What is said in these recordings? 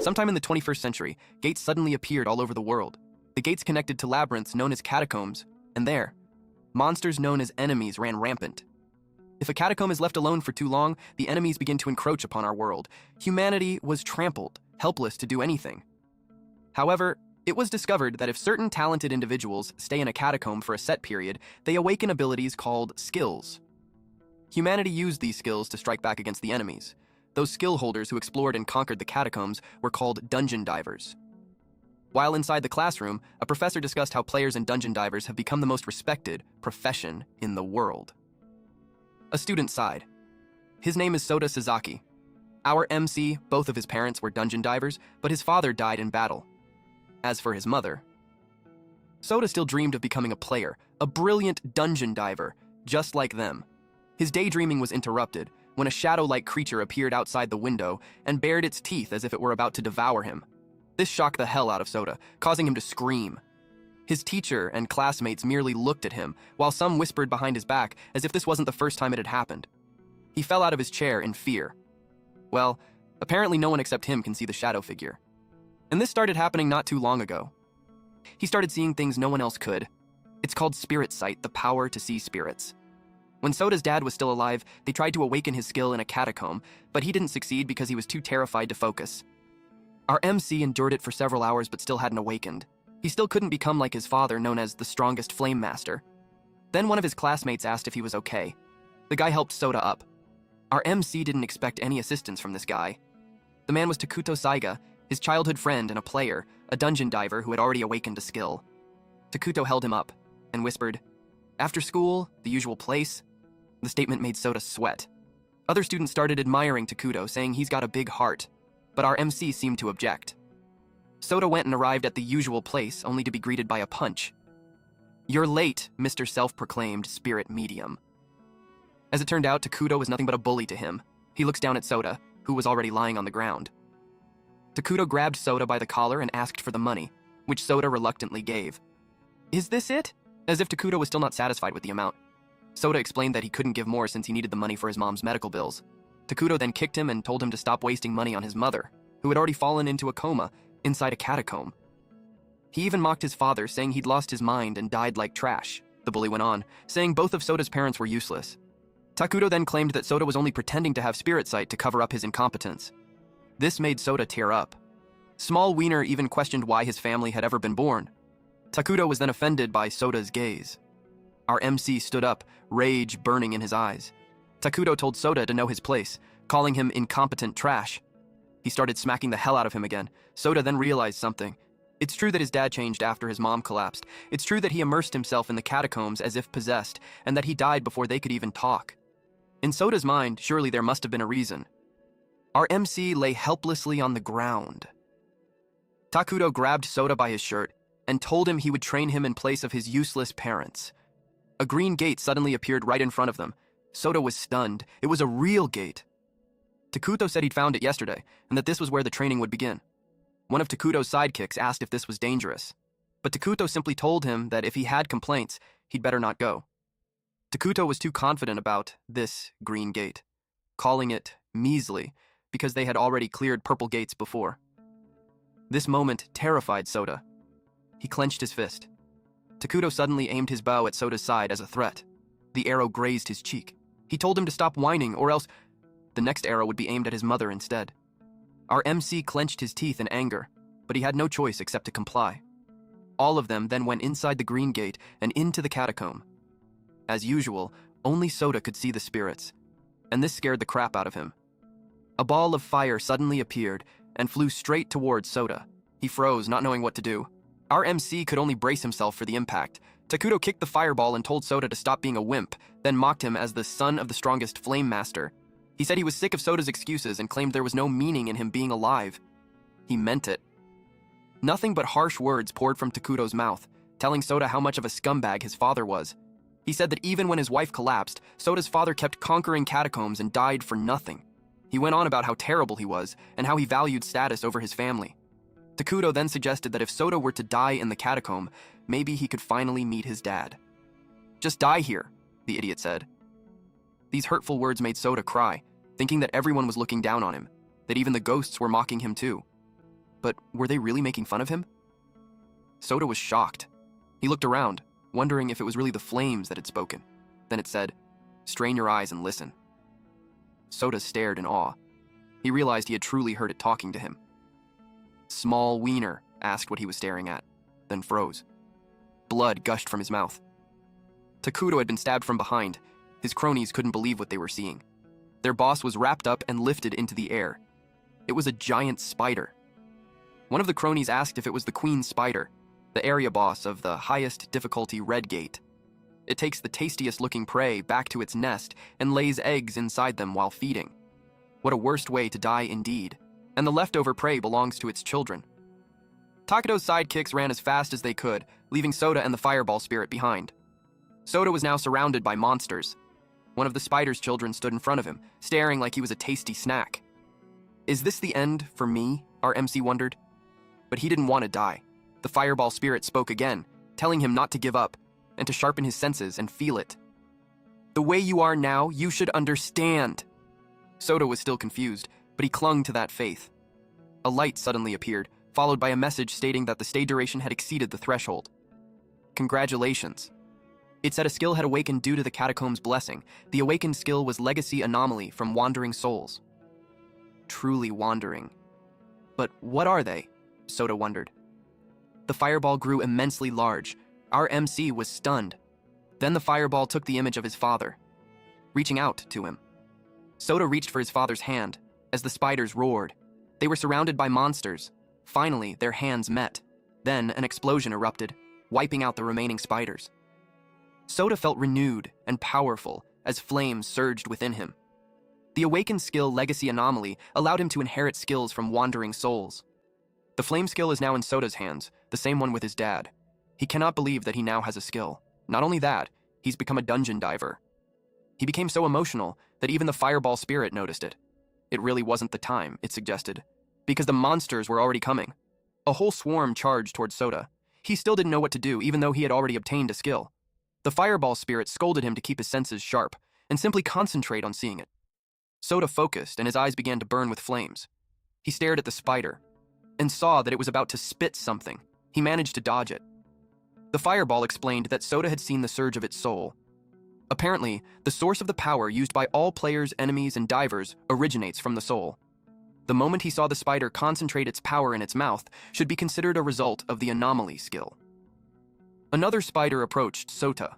Sometime in the 21st century, gates suddenly appeared all over the world. The gates connected to labyrinths known as catacombs, and there, monsters known as enemies ran rampant. If a catacomb is left alone for too long, the enemies begin to encroach upon our world. Humanity was trampled, helpless to do anything. However, it was discovered that if certain talented individuals stay in a catacomb for a set period, they awaken abilities called skills. Humanity used these skills to strike back against the enemies. Those skill holders who explored and conquered the catacombs were called dungeon divers. While inside the classroom, a professor discussed how players and dungeon divers have become the most respected profession in the world. A student sighed. His name is Sota Sasaki. Our MC, both of his parents were dungeon divers, but his father died in battle. As for his mother, Sota still dreamed of becoming a player, a brilliant dungeon diver, just like them. His daydreaming was interrupted when a shadow-like creature appeared outside the window and bared its teeth as if it were about to devour him. This shocked the hell out of Sota, causing him to scream. His teacher and classmates merely looked at him, while some whispered behind his back as if this wasn't the first time it had happened. He fell out of his chair in fear. Well, apparently no one except him can see the shadow figure. And this started happening not too long ago. He started seeing things no one else could. It's called spirit sight, the power to see spirits. When Sota's dad was still alive, they tried to awaken his skill in a catacomb, but he didn't succeed because he was too terrified to focus. Our MC endured it for several hours but still hadn't awakened. He still couldn't become like his father, known as the strongest flame master. Then one of his classmates asked if he was okay. The guy helped Sota up. Our MC didn't expect any assistance from this guy. The man was Takuto Saiga, his childhood friend and a player, a dungeon diver who had already awakened a skill. Takuto held him up and whispered, "After school, the usual place." The statement made Sota sweat. Other students started admiring Takuto, saying he's got a big heart, but our MC seemed to object. Sota went and arrived at the usual place, only to be greeted by a punch. "You're late, Mr. Self-Proclaimed Spirit Medium." As it turned out, Takuto was nothing but a bully to him. He looks down at Sota, who was already lying on the ground. Takuto grabbed Sota by the collar and asked for the money, which Sota reluctantly gave. "Is this it?" As if Takuto was still not satisfied with the amount. Sota explained that he couldn't give more since he needed the money for his mom's medical bills. Takuto then kicked him and told him to stop wasting money on his mother, who had already fallen into a coma inside a catacomb. He even mocked his father, saying he'd lost his mind and died like trash. The bully went on, saying both of Sota's parents were useless. Takuto then claimed that Sota was only pretending to have spirit sight to cover up his incompetence. This made Sota tear up. Small Wiener even questioned why his family had ever been born. Takuto was then offended by Sota's gaze. Our MC stood up, rage burning in his eyes. Takuto told Sota to know his place, calling him incompetent trash. He started smacking the hell out of him again. Sota then realized something. It's true that his dad changed after his mom collapsed. It's true that he immersed himself in the catacombs as if possessed, and that he died before they could even talk. In Sota's mind, surely there must have been a reason. Our MC lay helplessly on the ground. Takuto grabbed Sota by his shirt and told him he would train him in place of his useless parents. A green gate suddenly appeared right in front of them. Sota was stunned. It was a real gate. Takuto said he'd found it yesterday, and that this was where the training would begin. One of Takuto's sidekicks asked if this was dangerous, but Takuto simply told him that if he had complaints, he'd better not go. Takuto was too confident about this green gate, calling it measly because they had already cleared purple gates before. This moment terrified Sota. He clenched his fist. Takuto suddenly aimed his bow at Sota's side as a threat. The arrow grazed his cheek. He told him to stop whining, or else the next arrow would be aimed at his mother instead. Our MC clenched his teeth in anger, but he had no choice except to comply. All of them then went inside the green gate and into the catacomb. As usual, only Sota could see the spirits, and this scared the crap out of him. A ball of fire suddenly appeared and flew straight towards Sota. He froze, not knowing what to do. Our MC could only brace himself for the impact. Takuto kicked the fireball and told Sota to stop being a wimp, then mocked him as the son of the strongest flame master. He said he was sick of Sota's excuses and claimed there was no meaning in him being alive. He meant it. Nothing but harsh words poured from Takuto's mouth, telling Sota how much of a scumbag his father was. He said that even when his wife collapsed, Sota's father kept conquering catacombs and died for nothing. He went on about how terrible he was and how he valued status over his family. Takuto then suggested that if Sota were to die in the catacomb, maybe he could finally meet his dad. "Just die here," the idiot said. These hurtful words made Sota cry, thinking that everyone was looking down on him, that even the ghosts were mocking him too. But were they really making fun of him? Soda was shocked. He looked around, wondering if it was really the flames that had spoken. Then it said, "Strain your eyes and listen." Soda stared in awe. He realized he had truly heard it talking to him. "Small wiener," asked what he was staring at, then froze. Blood gushed from his mouth. Takuto had been stabbed from behind. His cronies couldn't believe what they were seeing. Their boss was wrapped up and lifted into the air. It was a giant spider. One of the cronies asked if it was the queen spider, the area boss of the highest difficulty Red Gate. It takes the tastiest looking prey back to its nest and lays eggs inside them while feeding. What a worst way to die indeed. And the leftover prey belongs to its children. Takuto's sidekicks ran as fast as they could, leaving Soda and the fireball spirit behind. Soda was now surrounded by monsters. One of the spider's children stood in front of him, staring like he was a tasty snack. Is this the end for me? Our MC wondered. But he didn't want to die. The fireball spirit spoke again, telling him not to give up and to sharpen his senses and feel it. The way you are now, you should understand. Soda was still confused, but he clung to that faith. A light suddenly appeared, followed by a message stating that the stay duration had exceeded the threshold. Congratulations. It said a skill had awakened due to the catacomb's blessing. The awakened skill was Legacy Anomaly from Wandering Souls. Truly wandering. But what are they? Soda wondered. The fireball grew immensely large. Our MC was stunned. Then the fireball took the image of his father, reaching out to him. Soda reached for his father's hand as the spiders roared. They were surrounded by monsters. Finally, their hands met. Then an explosion erupted, wiping out the remaining spiders. Soda felt renewed and powerful as flames surged within him. The awakened skill Legacy Anomaly allowed him to inherit skills from Wandering Souls. The flame skill is now in Soda's hands, the same one with his dad. He cannot believe that he now has a skill. Not only that, he's become a dungeon diver. He became so emotional that even the fireball spirit noticed it. It really wasn't the time, it suggested, because the monsters were already coming. A whole swarm charged towards Soda. He still didn't know what to do, even though he had already obtained a skill. The fireball spirit scolded him to keep his senses sharp and simply concentrate on seeing it. Soda focused and his eyes began to burn with flames. He stared at the spider and saw that it was about to spit something. He managed to dodge it. The fireball explained that Soda had seen the surge of its soul. Apparently, the source of the power used by all players, enemies, and divers originates from the soul. The moment he saw the spider concentrate its power in its mouth should be considered a result of the anomaly skill. Another spider approached Soda.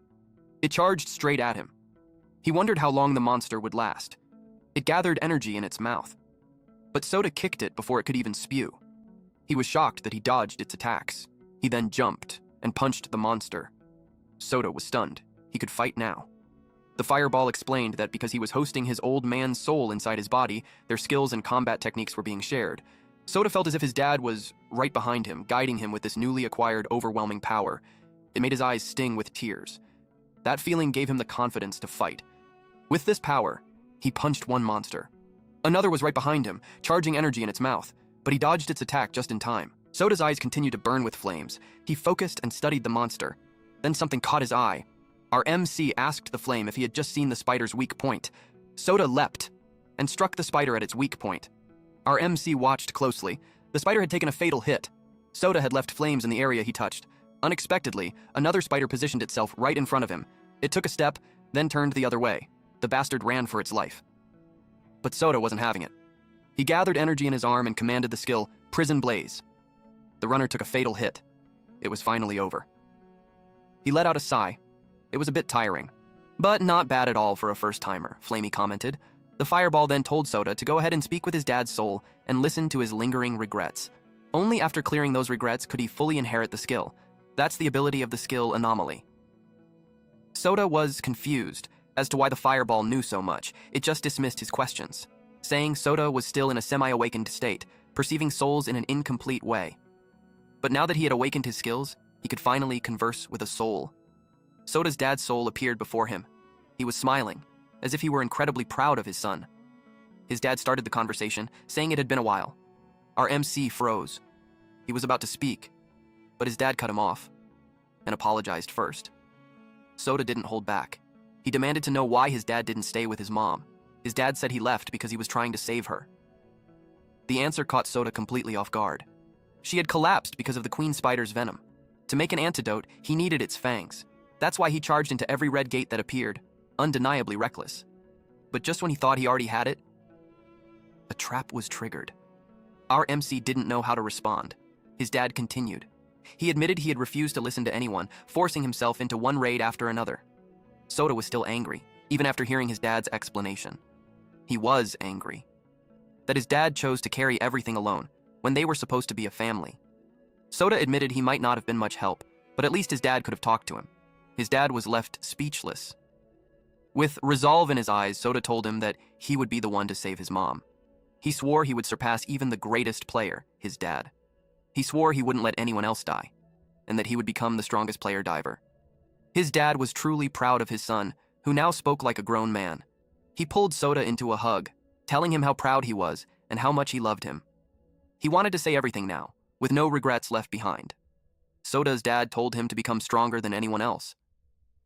It charged straight at him. He wondered how long the monster would last. It gathered energy in its mouth. But Soda kicked it before it could even spew. He was shocked that he dodged its attacks. He then jumped and punched the monster. Soda was stunned. He could fight now. The fireball explained that because he was hosting his old man's soul inside his body, their skills and combat techniques were being shared. Soda felt as if his dad was right behind him, guiding him with this newly acquired overwhelming power. It made his eyes sting with tears. That feeling gave him the confidence to fight. With this power, he punched one monster. Another was right behind him, charging energy in its mouth, but he dodged its attack just in time. Soda's eyes continued to burn with flames. He focused and studied the monster. Then something caught his eye. Our MC asked the flame if he had just seen the spider's weak point. Soda leapt and struck the spider at its weak point. Our MC watched closely. The spider had taken a fatal hit. Soda had left flames in the area he touched. Unexpectedly, another spider positioned itself right in front of him. It took a step, then turned the other way. The bastard ran for its life. But Soda wasn't having it. He gathered energy in his arm and commanded the skill, Prison Blaze. The runner took a fatal hit. It was finally over. He let out a sigh. It was a bit tiring. But not bad at all for a first-timer, Flamey commented. The fireball then told Soda to go ahead and speak with his dad's soul and listen to his lingering regrets. Only after clearing those regrets could he fully inherit the skill. That's the ability of the skill Anomaly. Soda was confused as to why the fireball knew so much. It just dismissed his questions, saying Soda was still in a semi-awakened state, perceiving souls in an incomplete way. But now that he had awakened his skills, he could finally converse with a soul. Soda's dad's soul appeared before him. He was smiling, as if he were incredibly proud of his son. His dad started the conversation, saying it had been a while. Our MC froze. He was about to speak, but his dad cut him off and apologized first. Soda didn't hold back. He demanded to know why his dad didn't stay with his mom. His dad said he left because he was trying to save her. The answer caught Soda completely off guard. She had collapsed because of the queen spider's venom. To make an antidote, he needed its fangs. That's why he charged into every red gate that appeared, undeniably reckless. But just when he thought he already had it, a trap was triggered. Our MC didn't know how to respond. His dad continued. He admitted he had refused to listen to anyone, forcing himself into one raid after another. Sota was still angry, even after hearing his dad's explanation. He was angry that his dad chose to carry everything alone when they were supposed to be a family. Sota admitted he might not have been much help, but at least his dad could have talked to him. His dad was left speechless. With resolve in his eyes, Sota told him that he would be the one to save his mom. He swore he would surpass even the greatest player, his dad. He swore he wouldn't let anyone else die, and that he would become the strongest player diver. His dad was truly proud of his son, who now spoke like a grown man. He pulled Sota into a hug, telling him how proud he was and how much he loved him. He wanted to say everything now, with no regrets left behind. Sota's dad told him to become stronger than anyone else.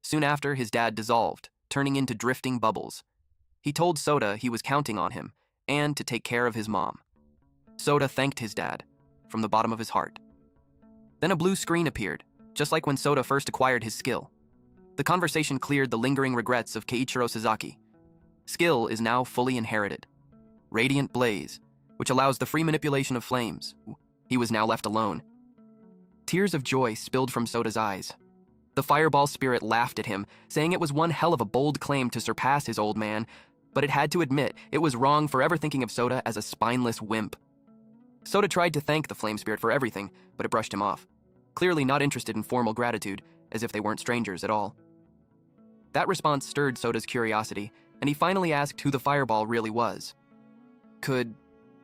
Soon after, his dad dissolved, turning into drifting bubbles. He told Sota he was counting on him and to take care of his mom. Sota thanked his dad from the bottom of his heart. Then a blue screen appeared, just like when Sota first acquired his skill. The conversation cleared the lingering regrets of Keiichiro Sasaki. Skill is now fully inherited. Radiant Blaze, which allows the free manipulation of flames. He was now left alone. Tears of joy spilled from Sota's eyes. The fireball spirit laughed at him, saying it was one hell of a bold claim to surpass his old man, but it had to admit it was wrong forever thinking of Sota as a spineless wimp. Sota tried to thank the flame spirit for everything, but it brushed him off, clearly not interested in formal gratitude, as if they weren't strangers at all. That response stirred Sota's curiosity, and he finally asked who the fireball really was. Could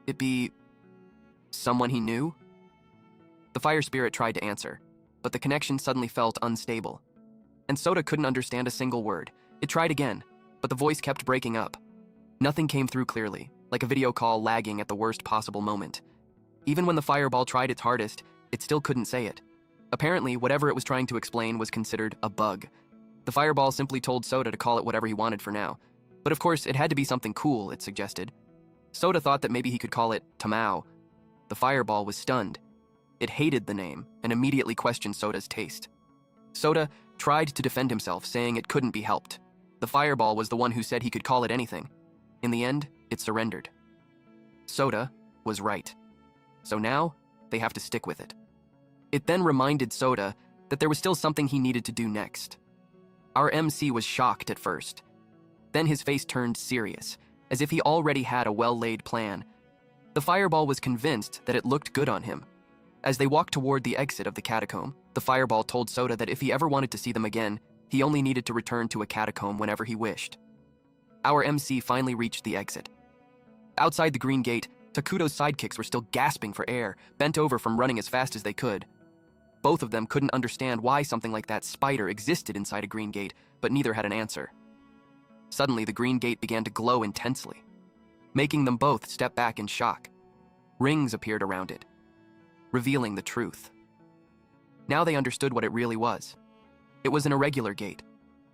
it be someone he knew? The fire spirit tried to answer, but the connection suddenly felt unstable. And Sota couldn't understand a single word. It tried again, but the voice kept breaking up. Nothing came through clearly, like a video call lagging at the worst possible moment. Even when the fireball tried its hardest, it still couldn't say it. Apparently, whatever it was trying to explain was considered a bug. The fireball simply told Sota to call it whatever he wanted for now. But of course, it had to be something cool, it suggested. Sota thought that maybe he could call it Tamao. The fireball was stunned. It hated the name and immediately questioned Sota's taste. Sota tried to defend himself, saying it couldn't be helped. The fireball was the one who said he could call it anything. In the end, it surrendered. Sota was right. So now, they have to stick with it. It then reminded Sota that there was still something he needed to do next. Our MC was shocked at first. Then his face turned serious, as if he already had a well-laid plan. The fireball was convinced that it looked good on him. As they walked toward the exit of the catacomb, the fireball told Sota that if he ever wanted to see them again, he only needed to return to a catacomb whenever he wished. Our MC finally reached the exit. Outside the green gate, Takuto's sidekicks were still gasping for air, bent over from running as fast as they could. Both of them couldn't understand why something like that spider existed inside a green gate, but neither had an answer. Suddenly, the green gate began to glow intensely, making them both step back in shock. Rings appeared around it, revealing the truth. Now they understood what it really was. It was an irregular gate.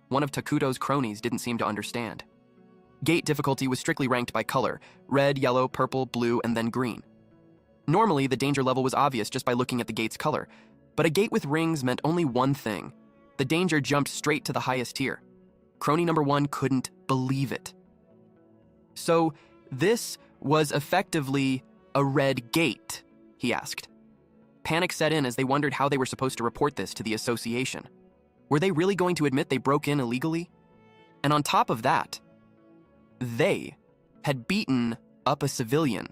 One of Takuto's cronies didn't seem to understand. Gate difficulty was strictly ranked by color: red, yellow, purple, blue, and then green. Normally, the danger level was obvious just by looking at the gate's color, but a gate with rings meant only one thing. The danger jumped straight to the highest tier. Crony number 1 couldn't believe it. So, this was effectively a red gate, he asked. Panic set in as they wondered how they were supposed to report this to the association. Were they really going to admit they broke in illegally? And on top of that, they had beaten up a civilian.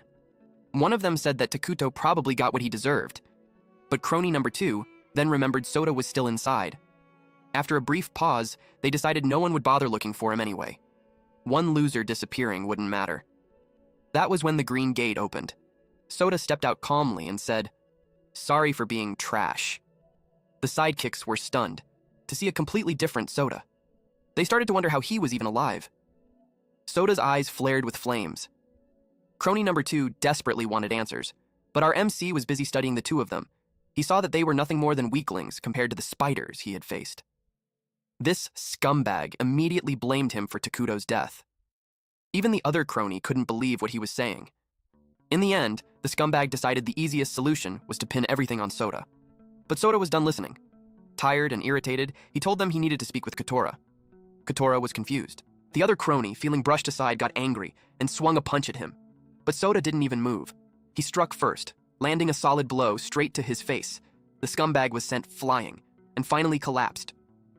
One of them said that Takuto probably got what he deserved, but crony number 2 then remembered Sota was still inside. After a brief pause, they decided no one would bother looking for him anyway. One loser disappearing wouldn't matter. That was when the green gate opened. Sota stepped out calmly and said, "Sorry for being trash." The sidekicks were stunned to see a completely different Sota. They started to wonder how he was even alive. Sota's eyes flared with flames. Crony number 2 desperately wanted answers, but our MC was busy studying the two of them. He saw that they were nothing more than weaklings compared to the spiders he had faced. This scumbag immediately blamed him for Takuto's death. Even the other crony couldn't believe what he was saying. In the end, the scumbag decided the easiest solution was to pin everything on Sota. But Sota was done listening. Tired and irritated, he told them he needed to speak with Katora. Katora was confused. The other crony, feeling brushed aside, got angry and swung a punch at him. But Sota didn't even move. He struck first, landing a solid blow straight to his face. The scumbag was sent flying and finally collapsed,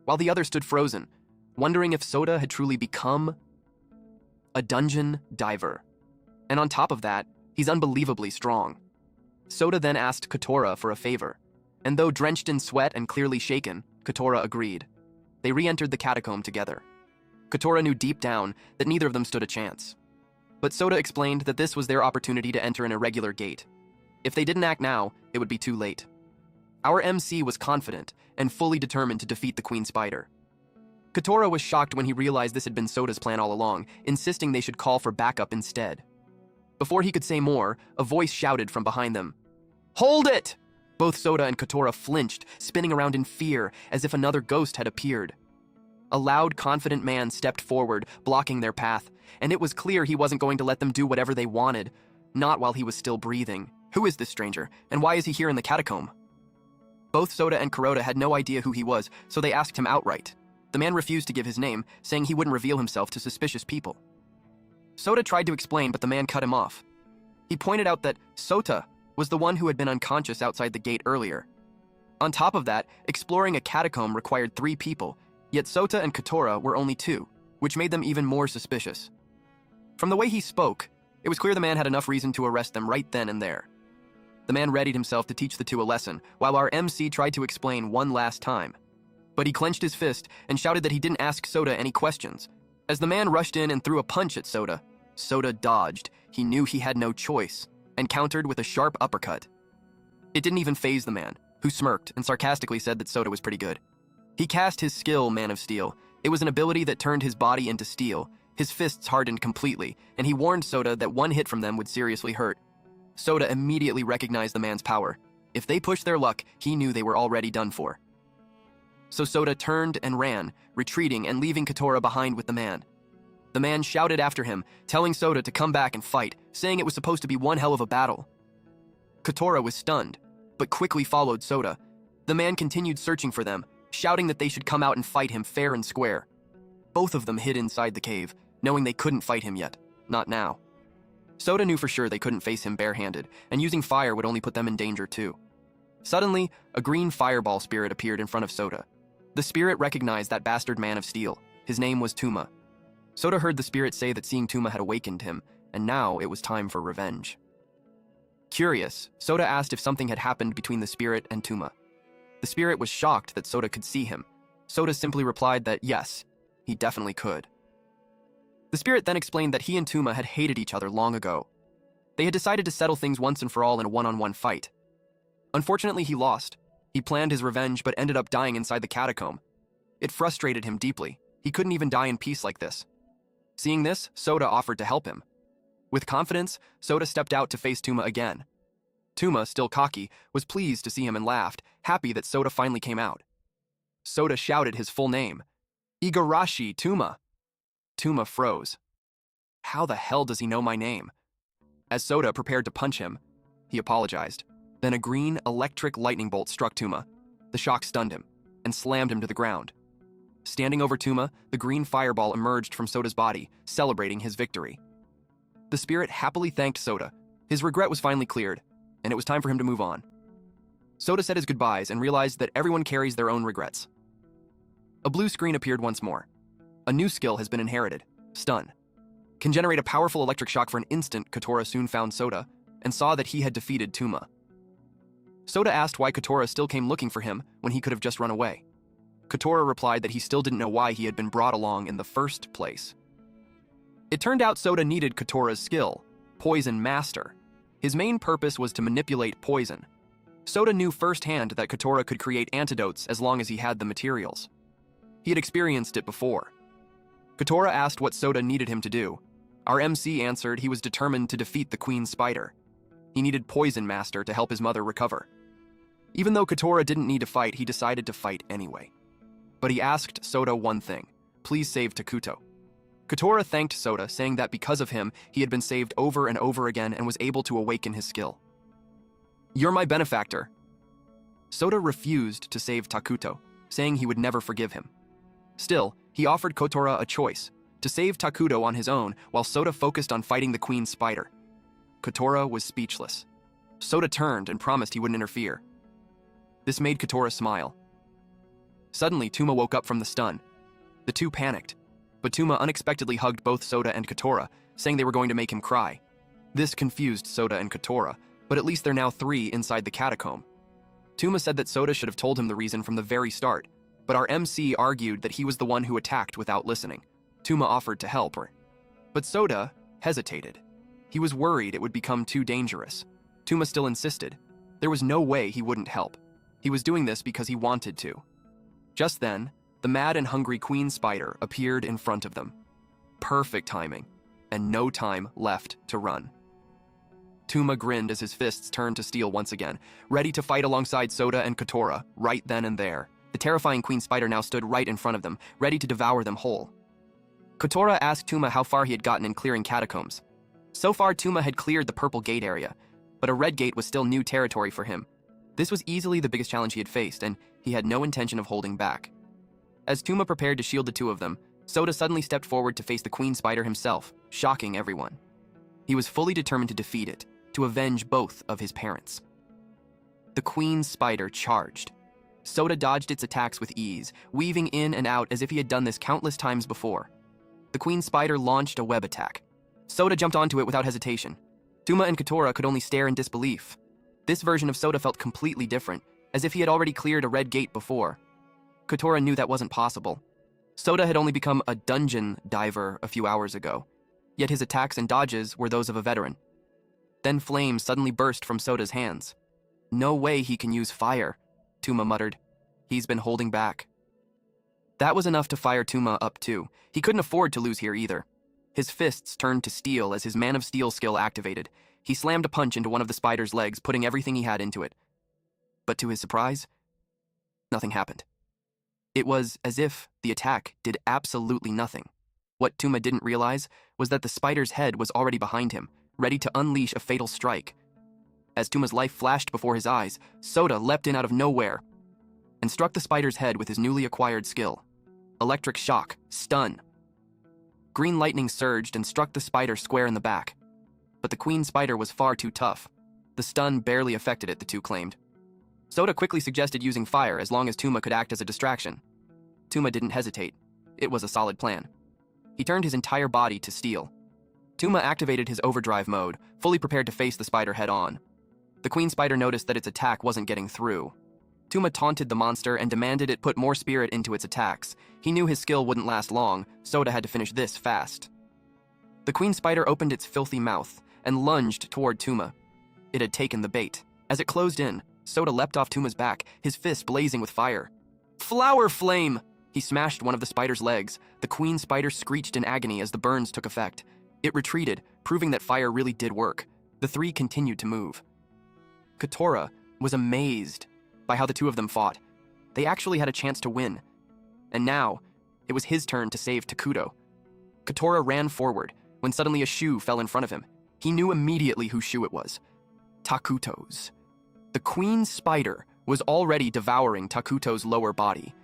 while the other stood frozen, wondering if Sota had truly become a dungeon diver. And on top of that, he's unbelievably strong. Sota then asked Katora for a favor, and though drenched in sweat and clearly shaken, Katora agreed. They re-entered the catacomb together. Katora knew deep down that neither of them stood a chance. But Sota explained that this was their opportunity to enter an irregular gate. If they didn't act now, it would be too late. Our MC was confident and fully determined to defeat the Queen Spider. Katora was shocked when he realized this had been Sota's plan all along, insisting they should call for backup instead. Before he could say more, a voice shouted from behind them, "Hold it!" Both Sota and Katora flinched, spinning around in fear as if another ghost had appeared. A loud, confident man stepped forward, blocking their path, and it was clear he wasn't going to let them do whatever they wanted, not while he was still breathing. Who is this stranger, and why is he here in the catacomb? Both Sota and Kuroda had no idea who he was, so they asked him outright. The man refused to give his name, saying he wouldn't reveal himself to suspicious people. Sota tried to explain, but the man cut him off. He pointed out that Sota was the one who had been unconscious outside the gate earlier. On top of that, exploring a catacomb required 3 people, yet Sota and Katora were only 2, which made them even more suspicious. From the way he spoke, it was clear the man had enough reason to arrest them right then and there. The man readied himself to teach the 2 a lesson, while our MC tried to explain one last time. But he clenched his fist and shouted that he didn't ask Sota any questions. As the man rushed in and threw a punch at Sota, Sota dodged. He knew he had no choice, and countered with a sharp uppercut. It didn't even faze the man, who smirked and sarcastically said that Sota was pretty good. He cast his skill, Man of Steel. It was an ability that turned his body into steel. His fists hardened completely, and he warned Sota that one hit from them would seriously hurt. Sota immediately recognized the man's power. If they pushed their luck, he knew they were already done for. So Sota turned and ran, retreating and leaving Katora behind with the man. The man shouted after him, telling Sota to come back and fight, saying it was supposed to be one hell of a battle. Katora was stunned, but quickly followed Sota. The man continued searching for them, shouting that they should come out and fight him fair and square. Both of them hid inside the cave, knowing they couldn't fight him yet, not now. Sota knew for sure they couldn't face him barehanded, and using fire would only put them in danger too. Suddenly, a green fireball spirit appeared in front of Sota. The spirit recognized that bastard Man of Steel. His name was Tuma. Sota heard the spirit say that seeing Tuma had awakened him, and now it was time for revenge. Curious, Sota asked if something had happened between the spirit and Tuma. The spirit was shocked that Sota could see him. Sota simply replied that yes, he definitely could. The spirit then explained that he and Tuma had hated each other long ago. They had decided to settle things once and for all in a one-on-one fight. Unfortunately, he lost. He planned his revenge but ended up dying inside the catacomb. It frustrated him deeply. He couldn't even die in peace like this. Seeing this, Sota offered to help him. With confidence, Sota stepped out to face Tuma again. Tuma, still cocky, was pleased to see him and laughed, happy that Sota finally came out. Sota shouted his full name. Igarashi Tuma. Tuma froze. How the hell does he know my name? As Sota prepared to punch him, he apologized. Then a green, electric lightning bolt struck Tuma. The shock stunned him and slammed him to the ground. Standing over Tuma, the green fireball emerged from Sota's body, celebrating his victory. The spirit happily thanked Sota. His regret was finally cleared, and it was time for him to move on. Sota said his goodbyes and realized that everyone carries their own regrets. A blue screen appeared once more. A new skill has been inherited, Stun. Can generate a powerful electric shock for an instant. Katora soon found Sota and saw that he had defeated Tuma. Sota asked why Katora still came looking for him when he could have just run away. Katora replied that he still didn't know why he had been brought along in the first place. It turned out Sota needed Katora's skill, Poison Master. His main purpose was to manipulate poison. Sota knew firsthand that Katora could create antidotes as long as he had the materials. He had experienced it before. Katora asked what Sota needed him to do. Our MC answered he was determined to defeat the Queen Spider. He needed Poison Master to help his mother recover. Even though Katora didn't need to fight, he decided to fight anyway. But he asked Sota one thing: please save Takuto. Kotora thanked Soda, saying that because of him, he had been saved over and over again and was able to awaken his skill. "You're my benefactor." Soda refused to save Takuto, saying he would never forgive him. Still, he offered Kotora a choice, to save Takuto on his own while Soda focused on fighting the Queen Spider. Kotora was speechless. Soda turned and promised he wouldn't interfere. This made Kotora smile. Suddenly, Tuma woke up from the stun. The two panicked, but Tuma unexpectedly hugged both Soda and Kotora, saying they were going to make him cry. This confused Soda and Kotora, but at least they're now 3 inside the catacomb. Tuma said that Soda should have told him the reason from the very start, but our MC argued that he was the one who attacked without listening. Tuma offered to help her, but Soda hesitated. He was worried it would become too dangerous. Tuma still insisted. There was no way he wouldn't help. He was doing this because he wanted to. Just then, the mad and hungry Queen Spider appeared in front of them. Perfect timing, and no time left to run. Tuma grinned as his fists turned to steel once again, ready to fight alongside Soda and Kotora, right then and there. The terrifying Queen Spider now stood right in front of them, ready to devour them whole. Kotora asked Tuma how far he had gotten in clearing catacombs. So far, Tuma had cleared the purple gate area, but a red gate was still new territory for him. This was easily the biggest challenge he had faced, and he had no intention of holding back. As Tuma prepared to shield the two of them, Soda suddenly stepped forward to face the Queen Spider himself, shocking everyone. He was fully determined to defeat it, to avenge both of his parents. The Queen Spider charged. Soda dodged its attacks with ease, weaving in and out as if he had done this countless times before. The Queen Spider launched a web attack. Soda jumped onto it without hesitation. Tuma and Kotora could only stare in disbelief. This version of Soda felt completely different, as if he had already cleared a red gate before. Kotora knew that wasn't possible. Soda had only become a dungeon diver a few hours ago, yet his attacks and dodges were those of a veteran. Then flames suddenly burst from Soda's hands. "No way he can use fire," Tuma muttered. "He's been holding back." That was enough to fire Tuma up too. He couldn't afford to lose here either. His fists turned to steel as his Man of Steel skill activated. He slammed a punch into one of the spider's legs, putting everything he had into it. But to his surprise, nothing happened. It was as if the attack did absolutely nothing. What Tuma didn't realize was that the spider's head was already behind him, ready to unleash a fatal strike. As Tuma's life flashed before his eyes, Soda leapt in out of nowhere and struck the spider's head with his newly acquired skill. Electric shock, stun. Green lightning surged and struck the spider square in the back. But the Queen Spider was far too tough. The stun barely affected it, the two claimed. Soda quickly suggested using fire as long as Tuma could act as a distraction. Tuma didn't hesitate. It was a solid plan. He turned his entire body to steel. Tuma activated his overdrive mode, fully prepared to face the spider head-on. The Queen Spider noticed that its attack wasn't getting through. Tuma taunted the monster and demanded it put more spirit into its attacks. He knew his skill wouldn't last long. Soda had to finish this fast. The Queen Spider opened its filthy mouth and lunged toward Tuma. It had taken the bait. As it closed in, Soda leapt off Tuma's back, his fist blazing with fire. "Flower flame!" He smashed one of the spider's legs. The Queen Spider screeched in agony as the burns took effect. It retreated, proving that fire really did work. The three continued to move. Kotora was amazed by how the two of them fought. They actually had a chance to win. And now, it was his turn to save Takuto. Kotora ran forward when suddenly a shoe fell in front of him. He knew immediately whose shoe it was. Takuto's. The Queen Spider was already devouring Takuto's lower body.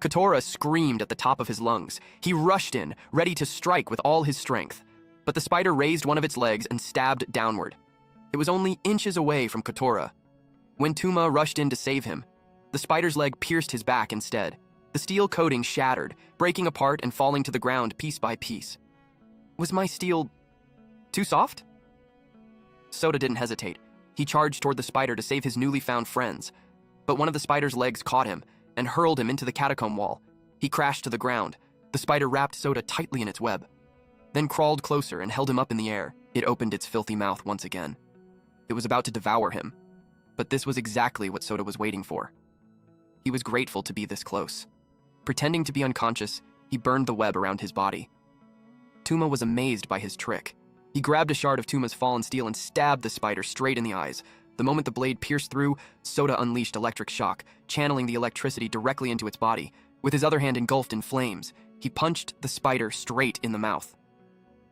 Kotora screamed at the top of his lungs. He rushed in, ready to strike with all his strength. But the spider raised one of its legs and stabbed downward. It was only inches away from Kotora. When Tuma rushed in to save him, the spider's leg pierced his back instead. The steel coating shattered, breaking apart and falling to the ground piece by piece. Was my steel too soft? Soda didn't hesitate. He charged toward the spider to save his newly found friends. But one of the spider's legs caught him and hurled him into the catacomb wall. He crashed to the ground. The spider wrapped Soda tightly in its web, then crawled closer and held him up in the air. It opened its filthy mouth once again. It was about to devour him. But this was exactly what Soda was waiting for. He was grateful to be this close. Pretending to be unconscious, he burned the web around his body. Tuma was amazed by his trick. He grabbed a shard of Tuma's fallen steel and stabbed the spider straight in the eyes. The moment the blade pierced through, Soda unleashed electric shock, channeling the electricity directly into its body. With his other hand engulfed in flames, He punched the spider straight in the mouth.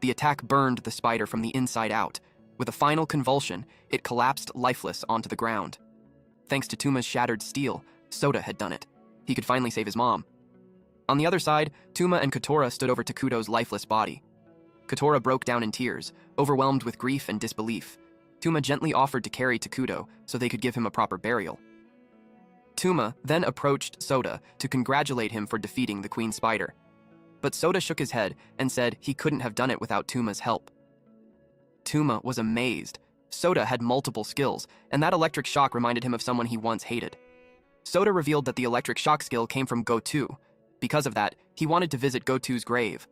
The attack burned the spider from the inside out. With a final convulsion, it collapsed lifeless onto the ground. Thanks to Tuma's shattered steel, Sota had done it. He could finally save his mom. On the other side, Tuma and Kotora stood over Takuto's lifeless body. Kotora broke down in tears, overwhelmed with grief and disbelief. Tuma gently offered to carry Takuto so they could give him a proper burial. Tuma then approached Sota to congratulate him for defeating the Queen Spider. But Sota shook his head and said he couldn't have done it without Tuma's help. Tuma was amazed. Sota had multiple skills, and that electric shock reminded him of someone he once hated. Sota revealed that the electric shock skill came from Gotu. Because of that, he wanted to visit Gotu's grave.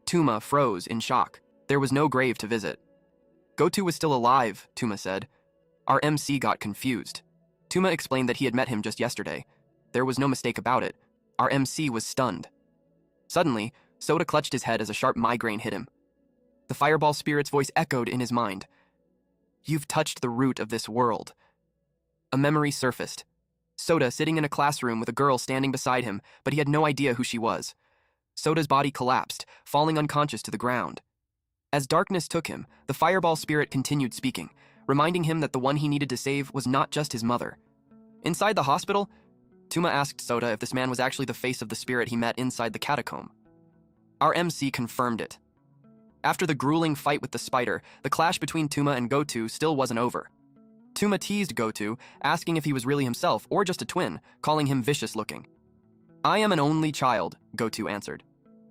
Tuma froze in shock. There was no grave to visit. Gotu was still alive, Tuma said. Our MC got confused. Tuma explained that he had met him just yesterday. There was no mistake about it. Our MC was stunned. Suddenly, Sota clutched his head as a sharp migraine hit him. The fireball spirit's voice echoed in his mind. You've touched the root of this world. A memory surfaced. Sota sitting in a classroom with a girl standing beside him, but he had no idea who she was. Sota's body collapsed, falling unconscious to the ground. As darkness took him, the fireball spirit continued speaking, reminding him that the one he needed to save was not just his mother. Inside the hospital, Tuma asked Sota if this man was actually the face of the spirit he met inside the catacomb. Our MC confirmed it. After the grueling fight with the spider, the clash between Tuma and Gotu still wasn't over. Tuma teased Gotu, asking if he was really himself or just a twin, calling him vicious-looking. I am an only child, Gotu answered.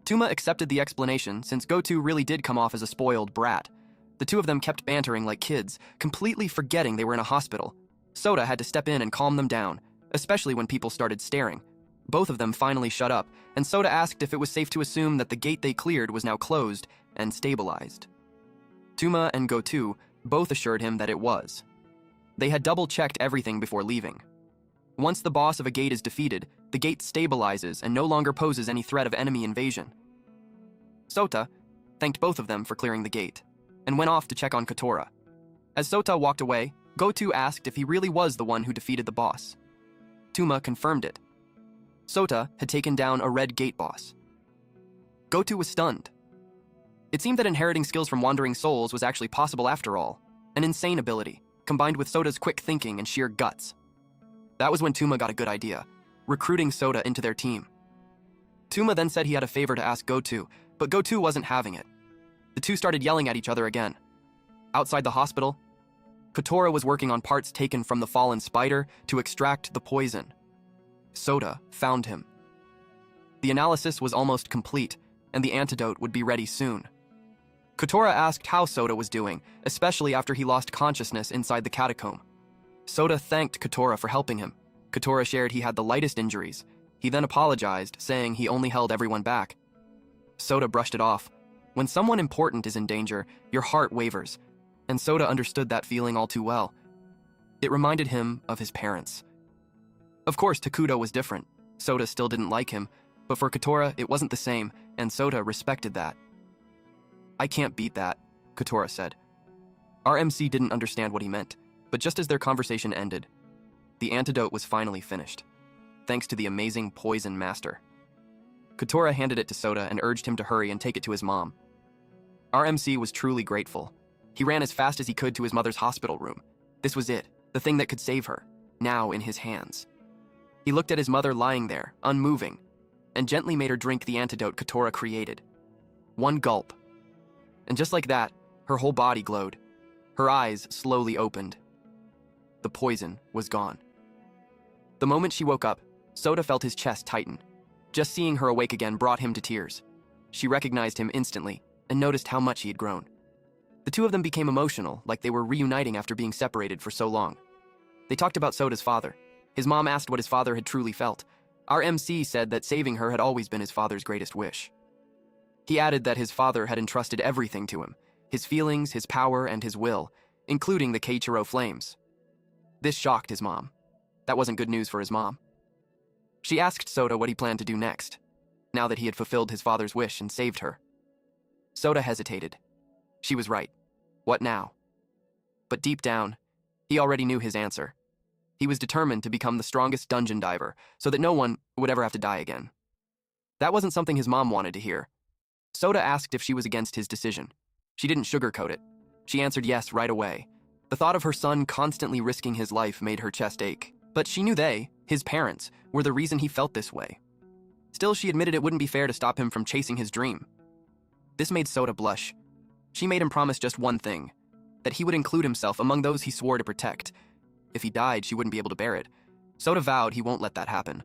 Tuma accepted the explanation since Gotu really did come off as a spoiled brat. The two of them kept bantering like kids, completely forgetting they were in a hospital. Sota had to step in and calm them down, especially when people started staring. Both of them finally shut up, and Sota asked if it was safe to assume that the gate they cleared was now closed and stabilized. Tuma and Gotu both assured him that it was. They had double-checked everything before leaving. Once the boss of a gate is defeated, the gate stabilizes and no longer poses any threat of enemy invasion. Sota thanked both of them for clearing the gate, and went off to check on Kotora. As Sota walked away, Gotu asked if he really was the one who defeated the boss. Tuma confirmed it. Sota had taken down a red gate boss. Gotu was stunned. It seemed that inheriting skills from wandering souls was actually possible after all, an insane ability, combined with Sota's quick thinking and sheer guts. That was when Tuma got a good idea, recruiting Sota into their team. Tuma then said he had a favor to ask Gotu, but Gotu wasn't having it. The two started yelling at each other again. Outside the hospital, Kotora was working on parts taken from the fallen spider to extract the poison. Sota found him. The analysis was almost complete, and the antidote would be ready soon. Kotora asked how Sota was doing, especially after he lost consciousness inside the catacomb. Sota thanked Kotora for helping him. Kotora shared he had the lightest injuries. He then apologized, saying he only held everyone back. Sota brushed it off. When someone important is in danger, your heart wavers, and Sota understood that feeling all too well. It reminded him of his parents. Of course, Takuto was different. Sota still didn't like him, but for Kotora, it wasn't the same, and Sota respected that. I can't beat that, Kotora said. Our MC didn't understand what he meant, but just as their conversation ended, the antidote was finally finished, thanks to the amazing poison master. Kotora handed it to Sota and urged him to hurry and take it to his mom. Our MC was truly grateful. He ran as fast as he could to his mother's hospital room. This was it, the thing that could save her, now in his hands. He looked at his mother lying there, unmoving, and gently made her drink the antidote Kotora created. One gulp. And just like that, her whole body glowed. Her eyes slowly opened. The poison was gone. The moment she woke up, Sota felt his chest tighten. Just seeing her awake again brought him to tears. She recognized him instantly and noticed how much he had grown. The two of them became emotional, like they were reuniting after being separated for so long. They talked about Sota's father. His mom asked what his father had truly felt. Our MC said that saving her had always been his father's greatest wish. He added that his father had entrusted everything to him, his feelings, his power, and his will, including the Keiichiro flames. This shocked his mom. That wasn't good news for his mom. She asked Sota what he planned to do next, now that he had fulfilled his father's wish and saved her. Sota hesitated. She was right. What now? But deep down, he already knew his answer. He was determined to become the strongest dungeon diver, so that no one would ever have to die again. That wasn't something his mom wanted to hear. Soda asked if she was against his decision. She didn't sugarcoat it. She answered yes right away. The thought of her son constantly risking his life made her chest ache. But she knew they, his parents, were the reason he felt this way. Still, she admitted it wouldn't be fair to stop him from chasing his dream. This made Soda blush. She made him promise just one thing, that he would include himself among those he swore to protect. If he died, she wouldn't be able to bear it. Soda vowed he won't let that happen.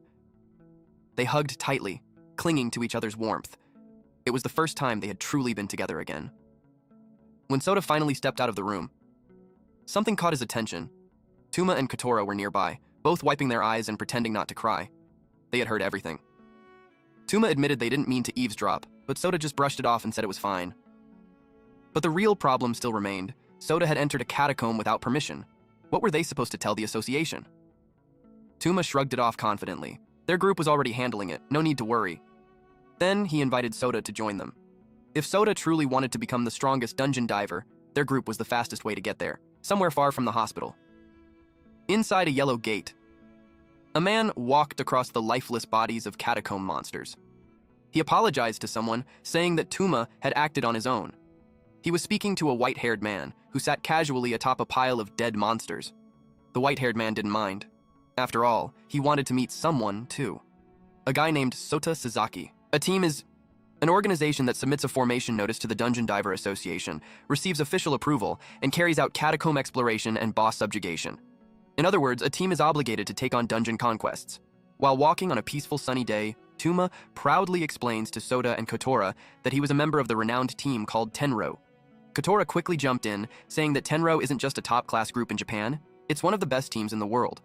They hugged tightly, clinging to each other's warmth. It was the first time they had truly been together again. When Soda finally stepped out of the room, something caught his attention. Tuma and Katora were nearby, both wiping their eyes and pretending not to cry. They had heard everything. Tuma admitted they didn't mean to eavesdrop, but Soda just brushed it off and said it was fine. But the real problem still remained. Soda had entered a catacomb without permission. What were they supposed to tell the association? Tuma shrugged it off confidently. Their group was already handling it, no need to worry. Then he invited Soda to join them. If Soda truly wanted to become the strongest dungeon diver, their group was the fastest way to get there, somewhere far from the hospital. Inside a yellow gate, a man walked across the lifeless bodies of catacomb monsters. He apologized to someone, saying that Tuma had acted on his own. He was speaking to a white-haired man who sat casually atop a pile of dead monsters. The white-haired man didn't mind. After all, he wanted to meet someone, too. A guy named Sota Sasaki. A team is an organization that submits a formation notice to the Dungeon Diver Association, receives official approval, and carries out catacomb exploration and boss subjugation. In other words, a team is obligated to take on dungeon conquests. While walking on a peaceful sunny day, Tuma proudly explains to Soda and Katora that he was a member of the renowned team called Tenro. Katora quickly jumped in, saying that Tenro isn't just a top-class group in Japan, it's one of the best teams in the world.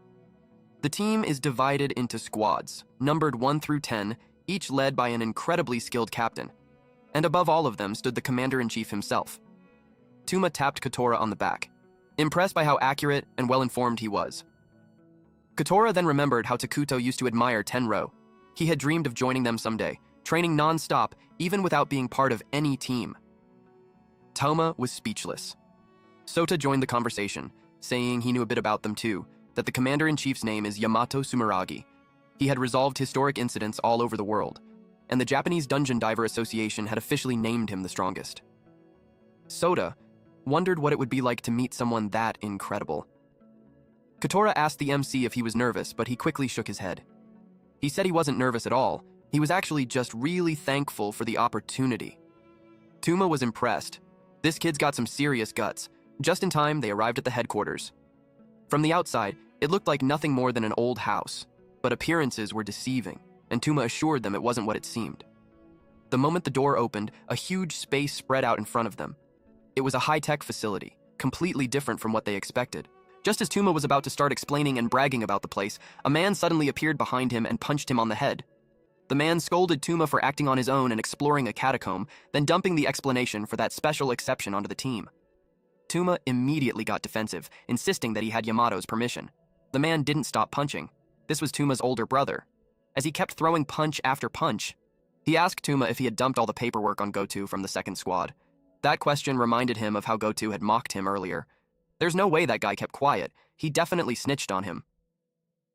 The team is divided into squads, numbered 1 through 10, each led by an incredibly skilled captain. And above all of them stood the commander-in-chief himself. Tuma tapped Katora on the back, impressed by how accurate and well-informed he was. Katora then remembered how Takuto used to admire Tenro. He had dreamed of joining them someday, training non-stop, even without being part of any team. Toma was speechless. Sota joined the conversation, saying he knew a bit about them too, that the commander-in-chief's name is Yamato Sumeragi. He had resolved historic incidents all over the world, and the Japanese Dungeon Diver Association had officially named him the strongest. Sota wondered what it would be like to meet someone that incredible. Katora asked the MC if he was nervous, but he quickly shook his head. He said he wasn't nervous at all. He was actually just really thankful for the opportunity. Tuma was impressed. This kid's got some serious guts. Just in time, they arrived at the headquarters. From the outside, it looked like nothing more than an old house, but appearances were deceiving, and Tuma assured them it wasn't what it seemed. The moment the door opened, a huge space spread out in front of them. It was a high-tech facility, completely different from what they expected. Just as Tuma was about to start explaining and bragging about the place, a man suddenly appeared behind him and punched him on the head. The man scolded Tuma for acting on his own and exploring a catacomb, then dumping the explanation for that special exception onto the team. Tuma immediately got defensive, insisting that he had Yamato's permission. The man didn't stop punching. This was Tuma's older brother. As he kept throwing punch after punch, he asked Tuma if he had dumped all the paperwork on Goto from the second squad. That question reminded him of how Goto had mocked him earlier. There's no way that guy kept quiet. He definitely snitched on him.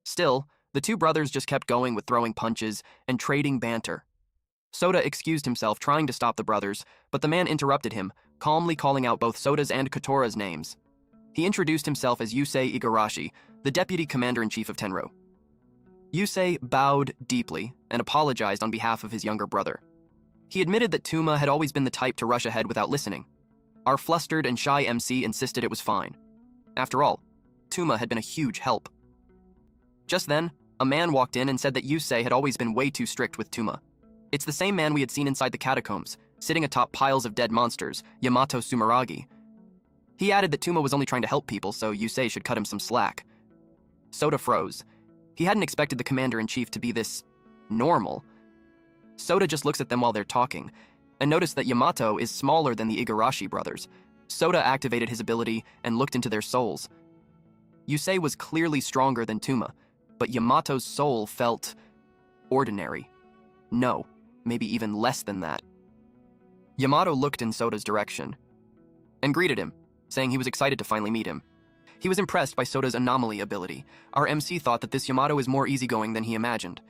Still, the two brothers just kept going with throwing punches and trading banter. Soda excused himself, trying to stop the brothers, but the man interrupted him, calmly calling out both Soda's and Katora's names. He introduced himself as Yusei Igarashi, the deputy commander-in-chief of Tenro. Yusei bowed deeply and apologized on behalf of his younger brother. He admitted that Tuma had always been the type to rush ahead without listening. Our flustered and shy MC insisted it was fine. After all, Tuma had been a huge help. Just then, a man walked in and said that Yusei had always been way too strict with Tuma. It's the same man we had seen inside the catacombs, sitting atop piles of dead monsters, Yamato Sumeragi. He added that Tuma was only trying to help people, so Yusei should cut him some slack. Soda froze. He hadn't expected the commander-in-chief to be this normal. Soda just looks at them while they're talking, and noticed that Yamato is smaller than the Igarashi brothers. Soda activated his ability and looked into their souls. Yusei was clearly stronger than Tuma, but Yamato's soul felt ordinary. No, maybe even less than that. Yamato looked in Soda's direction and greeted him, saying he was excited to finally meet him. He was impressed by Soda's anomaly ability. Our MC thought that this Yamato is more easygoing than he imagined.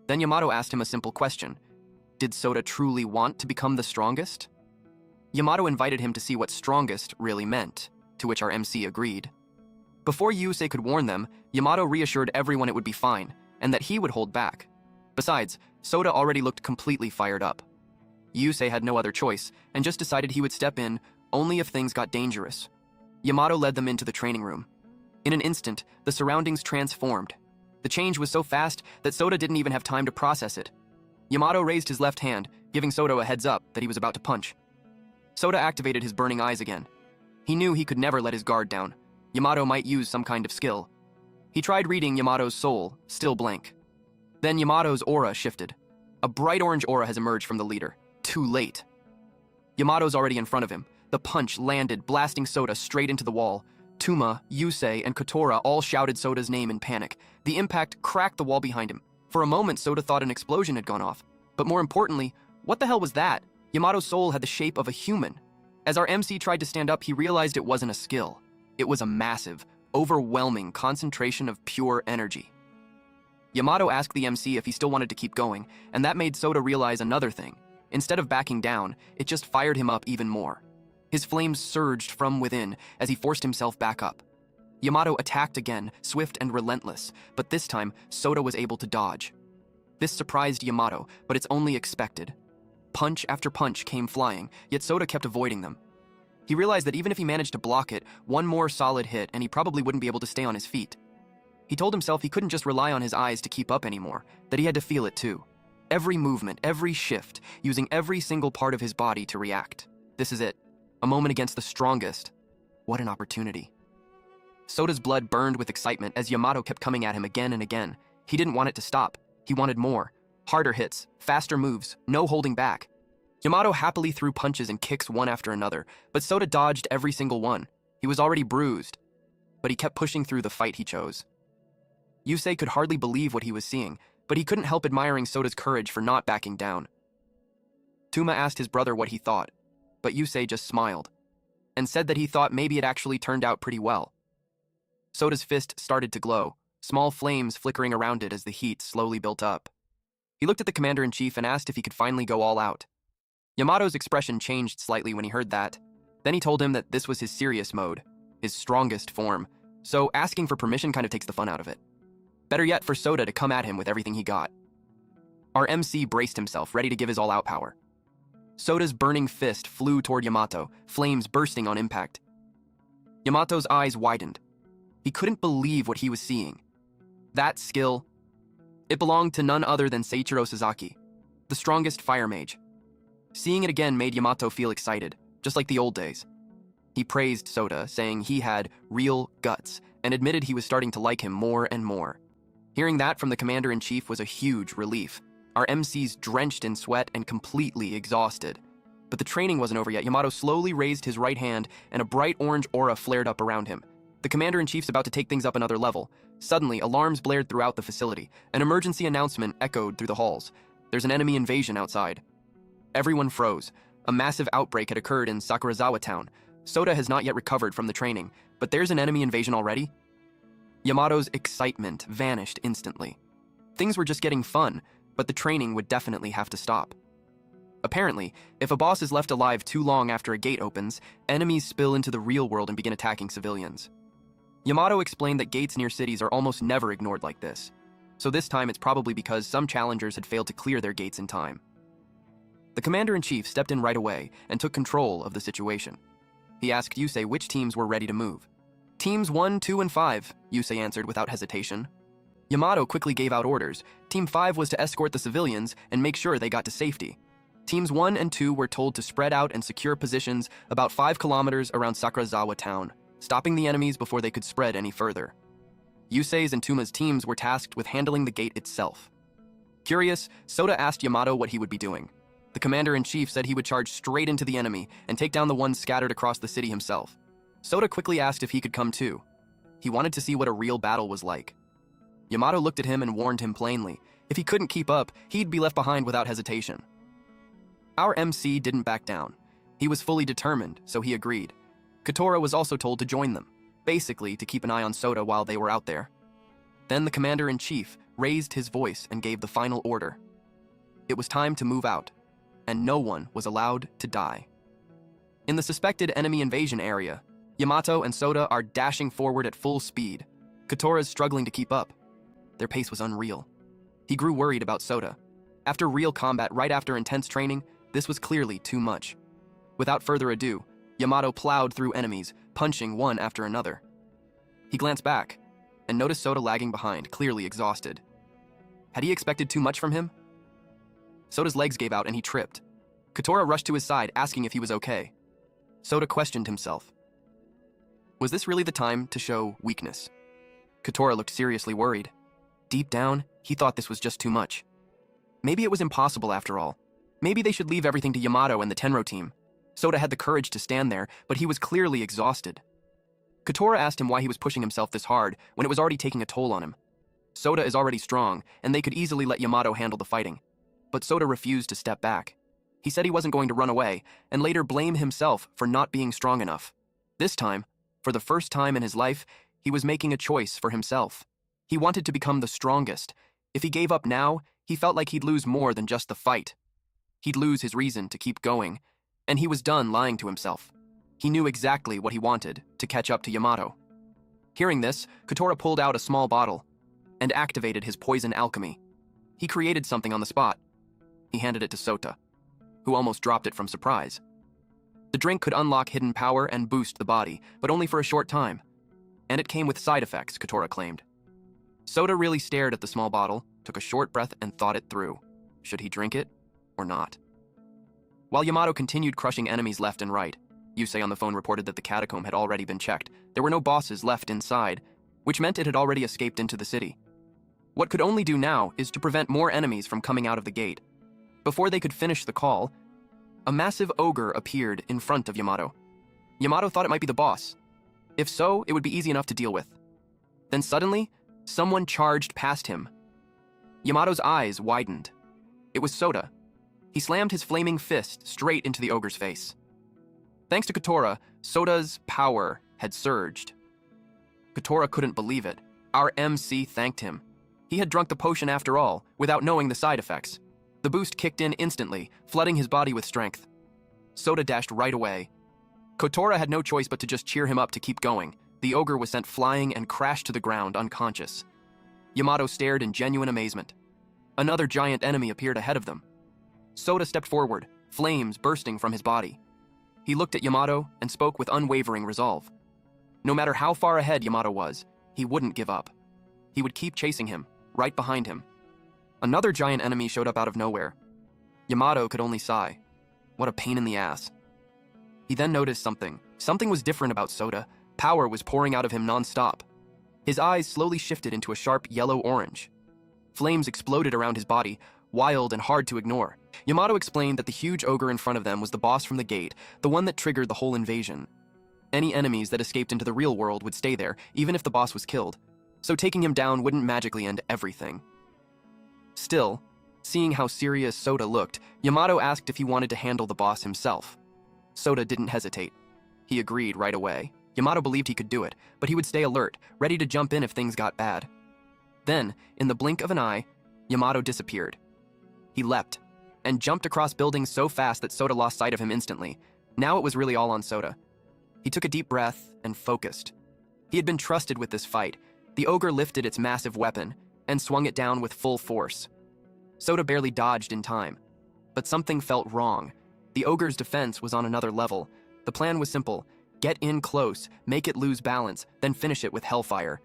Then Yamato asked him a simple question. Did Soda truly want to become the strongest? Yamato invited him to see what strongest really meant, to which our MC agreed. Before Yusei could warn them, Yamato reassured everyone it would be fine, and that he would hold back. Besides, Soda already looked completely fired up. Yusei had no other choice, and just decided he would step in only if things got dangerous. Yamato led them into the training room. In an instant, the surroundings transformed. The change was so fast that Soda didn't even have time to process it. Yamato raised his left hand, giving Soda a heads up that he was about to punch. Soda activated his burning eyes again. He knew he could never let his guard down. Yamato might use some kind of skill. He tried reading Yamato's soul, still blank. Then Yamato's aura shifted. A bright orange aura has emerged from the leader. Too late. Yamato's already in front of him. The punch landed, blasting Soda straight into the wall. Tuma, Yusei, and Kotora all shouted Soda's name in panic. The impact cracked the wall behind him. For a moment, Soda thought an explosion had gone off. But more importantly, what the hell was that? Yamato's soul had the shape of a human. As our MC tried to stand up, he realized it wasn't a skill. It was a massive, overwhelming concentration of pure energy. Yamato asked the MC if he still wanted to keep going, and that made Soda realize another thing. Instead of backing down, it just fired him up even more. His flames surged from within as he forced himself back up. Yamato attacked again, swift and relentless, but this time, Soda was able to dodge. This surprised Yamato, but it's only expected. Punch after punch came flying, yet Soda kept avoiding them. He realized that even if he managed to block it, one more solid hit and he probably wouldn't be able to stay on his feet. He told himself he couldn't just rely on his eyes to keep up anymore, that he had to feel it too. Every movement, every shift, using every single part of his body to react. This is it. A moment against the strongest. What an opportunity. Soda's blood burned with excitement as Yamato kept coming at him again and again. He didn't want it to stop. He wanted more. Harder hits, faster moves, no holding back. Yamato happily threw punches and kicks one after another, but Soda dodged every single one. He was already bruised, but he kept pushing through the fight he chose. Yusei could hardly believe what he was seeing, but he couldn't help admiring Soda's courage for not backing down. Tuma asked his brother what he thought, but Yusei just smiled, and said that he thought maybe it actually turned out pretty well. Soda's fist started to glow, small flames flickering around it as the heat slowly built up. He looked at the commander-in-chief and asked if he could finally go all out. Yamato's expression changed slightly when he heard that. Then he told him that this was his serious mode, his strongest form, so asking for permission kind of takes the fun out of it. Better yet for Soda to come at him with everything he got. Our MC braced himself, ready to give his all-out power. Soda's burning fist flew toward Yamato, flames bursting on impact. Yamato's eyes widened. He couldn't believe what he was seeing. That skill, it belonged to none other than Seiichiro Sasaki, the strongest fire mage. Seeing it again made Yamato feel excited, just like the old days. He praised Soda, saying he had real guts, and admitted he was starting to like him more and more. Hearing that from the commander-in-chief was a huge relief. Our MCs drenched in sweat and completely exhausted. But the training wasn't over yet. Yamato slowly raised his right hand, and a bright orange aura flared up around him. The commander-in-chief's about to take things up another level. Suddenly, alarms blared throughout the facility. An emergency announcement echoed through the halls. There's an enemy invasion outside. Everyone froze. A massive outbreak had occurred in Sakurazawa town. Soda has not yet recovered from the training, but there's an enemy invasion already? Yamato's excitement vanished instantly. Things were just getting fun, but the training would definitely have to stop. Apparently, if a boss is left alive too long after a gate opens, enemies spill into the real world and begin attacking civilians. Yamato explained that gates near cities are almost never ignored like this. So this time it's probably because some challengers had failed to clear their gates in time. The commander-in-chief stepped in right away and took control of the situation. He asked Yusei which teams were ready to move. Teams 1, 2, and 5, Yusei answered without hesitation. Yamato quickly gave out orders. Team 5 was to escort the civilians and make sure they got to safety. Teams 1 and 2 were told to spread out and secure positions about 5 kilometers around Sakurazawa town, stopping the enemies before they could spread any further. Yusei's and Tuma's teams were tasked with handling the gate itself. Curious, Soda asked Yamato what he would be doing. The commander-in-chief said he would charge straight into the enemy and take down the ones scattered across the city himself. Soda quickly asked if he could come too. He wanted to see what a real battle was like. Yamato looked at him and warned him plainly. If he couldn't keep up, he'd be left behind without hesitation. Our MC didn't back down. He was fully determined, so he agreed. Kotora was also told to join them, basically to keep an eye on Soda while they were out there. Then the commander-in-chief raised his voice and gave the final order. It was time to move out, and no one was allowed to die. In the suspected enemy invasion area, Yamato and Sota are dashing forward at full speed. Kotora's struggling to keep up. Their pace was unreal. He grew worried about Sota. After real combat right after intense training, this was clearly too much. Without further ado, Yamato plowed through enemies, punching one after another. He glanced back and noticed Sota lagging behind, clearly exhausted. Had he expected too much from him? Sota's legs gave out and he tripped. Kotora rushed to his side, asking if he was okay. Sota questioned himself. Was this really the time to show weakness? Kotora looked seriously worried. Deep down, he thought this was just too much. Maybe it was impossible after all. Maybe they should leave everything to Yamato and the Tenro team. Sota had the courage to stand there, but he was clearly exhausted. Kotora asked him why he was pushing himself this hard when it was already taking a toll on him. Sota is already strong, and they could easily let Yamato handle the fighting. But Sota refused to step back. He said he wasn't going to run away, and later blame himself for not being strong enough. This time, for the first time in his life, he was making a choice for himself. He wanted to become the strongest. If he gave up now, he felt like he'd lose more than just the fight. He'd lose his reason to keep going, and he was done lying to himself. He knew exactly what he wanted to catch up to Yamato. Hearing this, Kotora pulled out a small bottle and activated his poison alchemy. He created something on the spot. He handed it to Sota, who almost dropped it from surprise. The drink could unlock hidden power and boost the body, but only for a short time. And it came with side effects, Kotora claimed. Sota really stared at the small bottle, took a short breath, and thought it through. Should he drink it or not? While Yamato continued crushing enemies left and right, Yusei on the phone reported that the catacomb had already been checked. There were no bosses left inside, which meant it had already escaped into the city. What could only do now is to prevent more enemies from coming out of the gate. Before they could finish the call, a massive ogre appeared in front of Yamato. Yamato thought it might be the boss. If so, it would be easy enough to deal with. Then suddenly, someone charged past him. Yamato's eyes widened. It was Sota. He slammed his flaming fist straight into the ogre's face. Thanks to Kotora, Sota's power had surged. Kotora couldn't believe it. Our MC thanked him. He had drunk the potion after all, without knowing the side effects. The boost kicked in instantly, flooding his body with strength. Sota dashed right away. Kotora had no choice but to just cheer him up to keep going. The ogre was sent flying and crashed to the ground unconscious. Yamato stared in genuine amazement. Another giant enemy appeared ahead of them. Sota stepped forward, flames bursting from his body. He looked at Yamato and spoke with unwavering resolve. No matter how far ahead Yamato was, he wouldn't give up. He would keep chasing him, right behind him. Another giant enemy showed up out of nowhere. Yamato could only sigh. What a pain in the ass. He then noticed something. Something was different about Sota. Power was pouring out of him non-stop. His eyes slowly shifted into a sharp yellow-orange. Flames exploded around his body, wild and hard to ignore. Yamato explained that the huge ogre in front of them was the boss from the gate, the one that triggered the whole invasion. Any enemies that escaped into the real world would stay there, even if the boss was killed. So taking him down wouldn't magically end everything. Still, seeing how serious Sota looked, Yamato asked if he wanted to handle the boss himself. Sota didn't hesitate. He agreed right away. Yamato believed he could do it, but he would stay alert, ready to jump in if things got bad. Then, in the blink of an eye, Yamato disappeared. He leapt, and jumped across buildings so fast that Sota lost sight of him instantly. Now it was really all on Sota. He took a deep breath and focused. He had been trusted with this fight. The ogre lifted its massive weapon and swung it down with full force. Sota barely dodged in time, but something felt wrong. The ogre's defense was on another level. The plan was simple. Get in close, make it lose balance, then finish it with hellfire.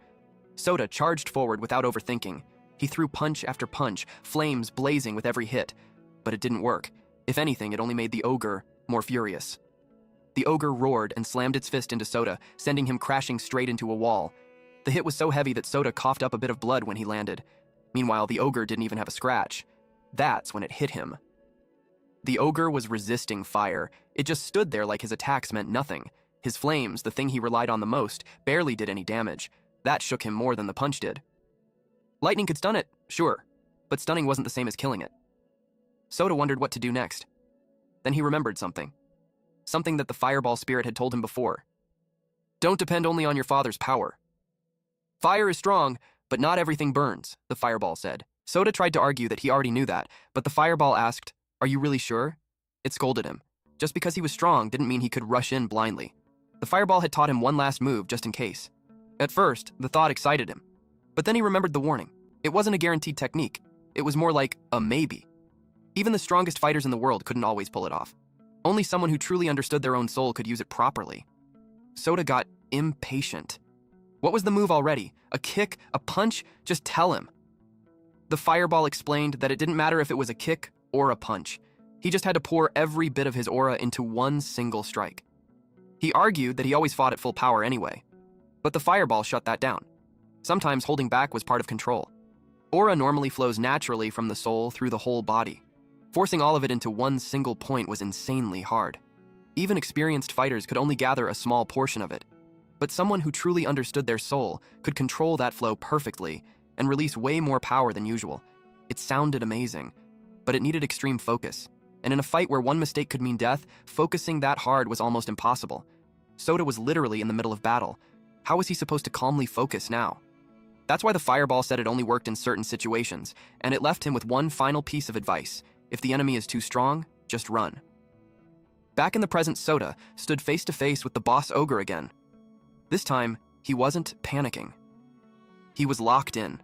Sota charged forward without overthinking. He threw punch after punch, flames blazing with every hit. But it didn't work. If anything, it only made the ogre more furious. The ogre roared and slammed its fist into Sota, sending him crashing straight into a wall. The hit was so heavy that Sota coughed up a bit of blood when he landed. Meanwhile, the ogre didn't even have a scratch. That's when it hit him. The ogre was resisting fire. It just stood there like his attacks meant nothing. His flames, the thing he relied on the most, barely did any damage. That shook him more than the punch did. Lightning could stun it, sure, but stunning wasn't the same as killing it. Sota wondered what to do next. Then he remembered something. Something that the fireball spirit had told him before. Don't depend only on your father's power. Fire is strong, but not everything burns, the fireball said. Soda tried to argue that he already knew that, but the fireball asked, "Are you really sure?" It scolded him. Just because he was strong didn't mean he could rush in blindly. The fireball had taught him one last move just in case. At first, the thought excited him. But then he remembered the warning. It wasn't a guaranteed technique. It was more like a maybe. Even the strongest fighters in the world couldn't always pull it off. Only someone who truly understood their own soul could use it properly. Soda got impatient. What was the move already? A kick? A punch? Just tell him. The fireball explained that it didn't matter if it was a kick or a punch. He just had to pour every bit of his aura into one single strike. He argued that he always fought at full power anyway. But the fireball shut that down. Sometimes holding back was part of control. Aura normally flows naturally from the soul through the whole body. Forcing all of it into one single point was insanely hard. Even experienced fighters could only gather a small portion of it. But someone who truly understood their soul could control that flow perfectly and release way more power than usual. It sounded amazing, but it needed extreme focus. And in a fight where one mistake could mean death, focusing that hard was almost impossible. Soda was literally in the middle of battle. How was he supposed to calmly focus now? That's why the fireball said it only worked in certain situations, and it left him with one final piece of advice. If the enemy is too strong, just run. Back in the present, Soda stood face to face with the boss ogre again. This time, he wasn't panicking. He was locked in.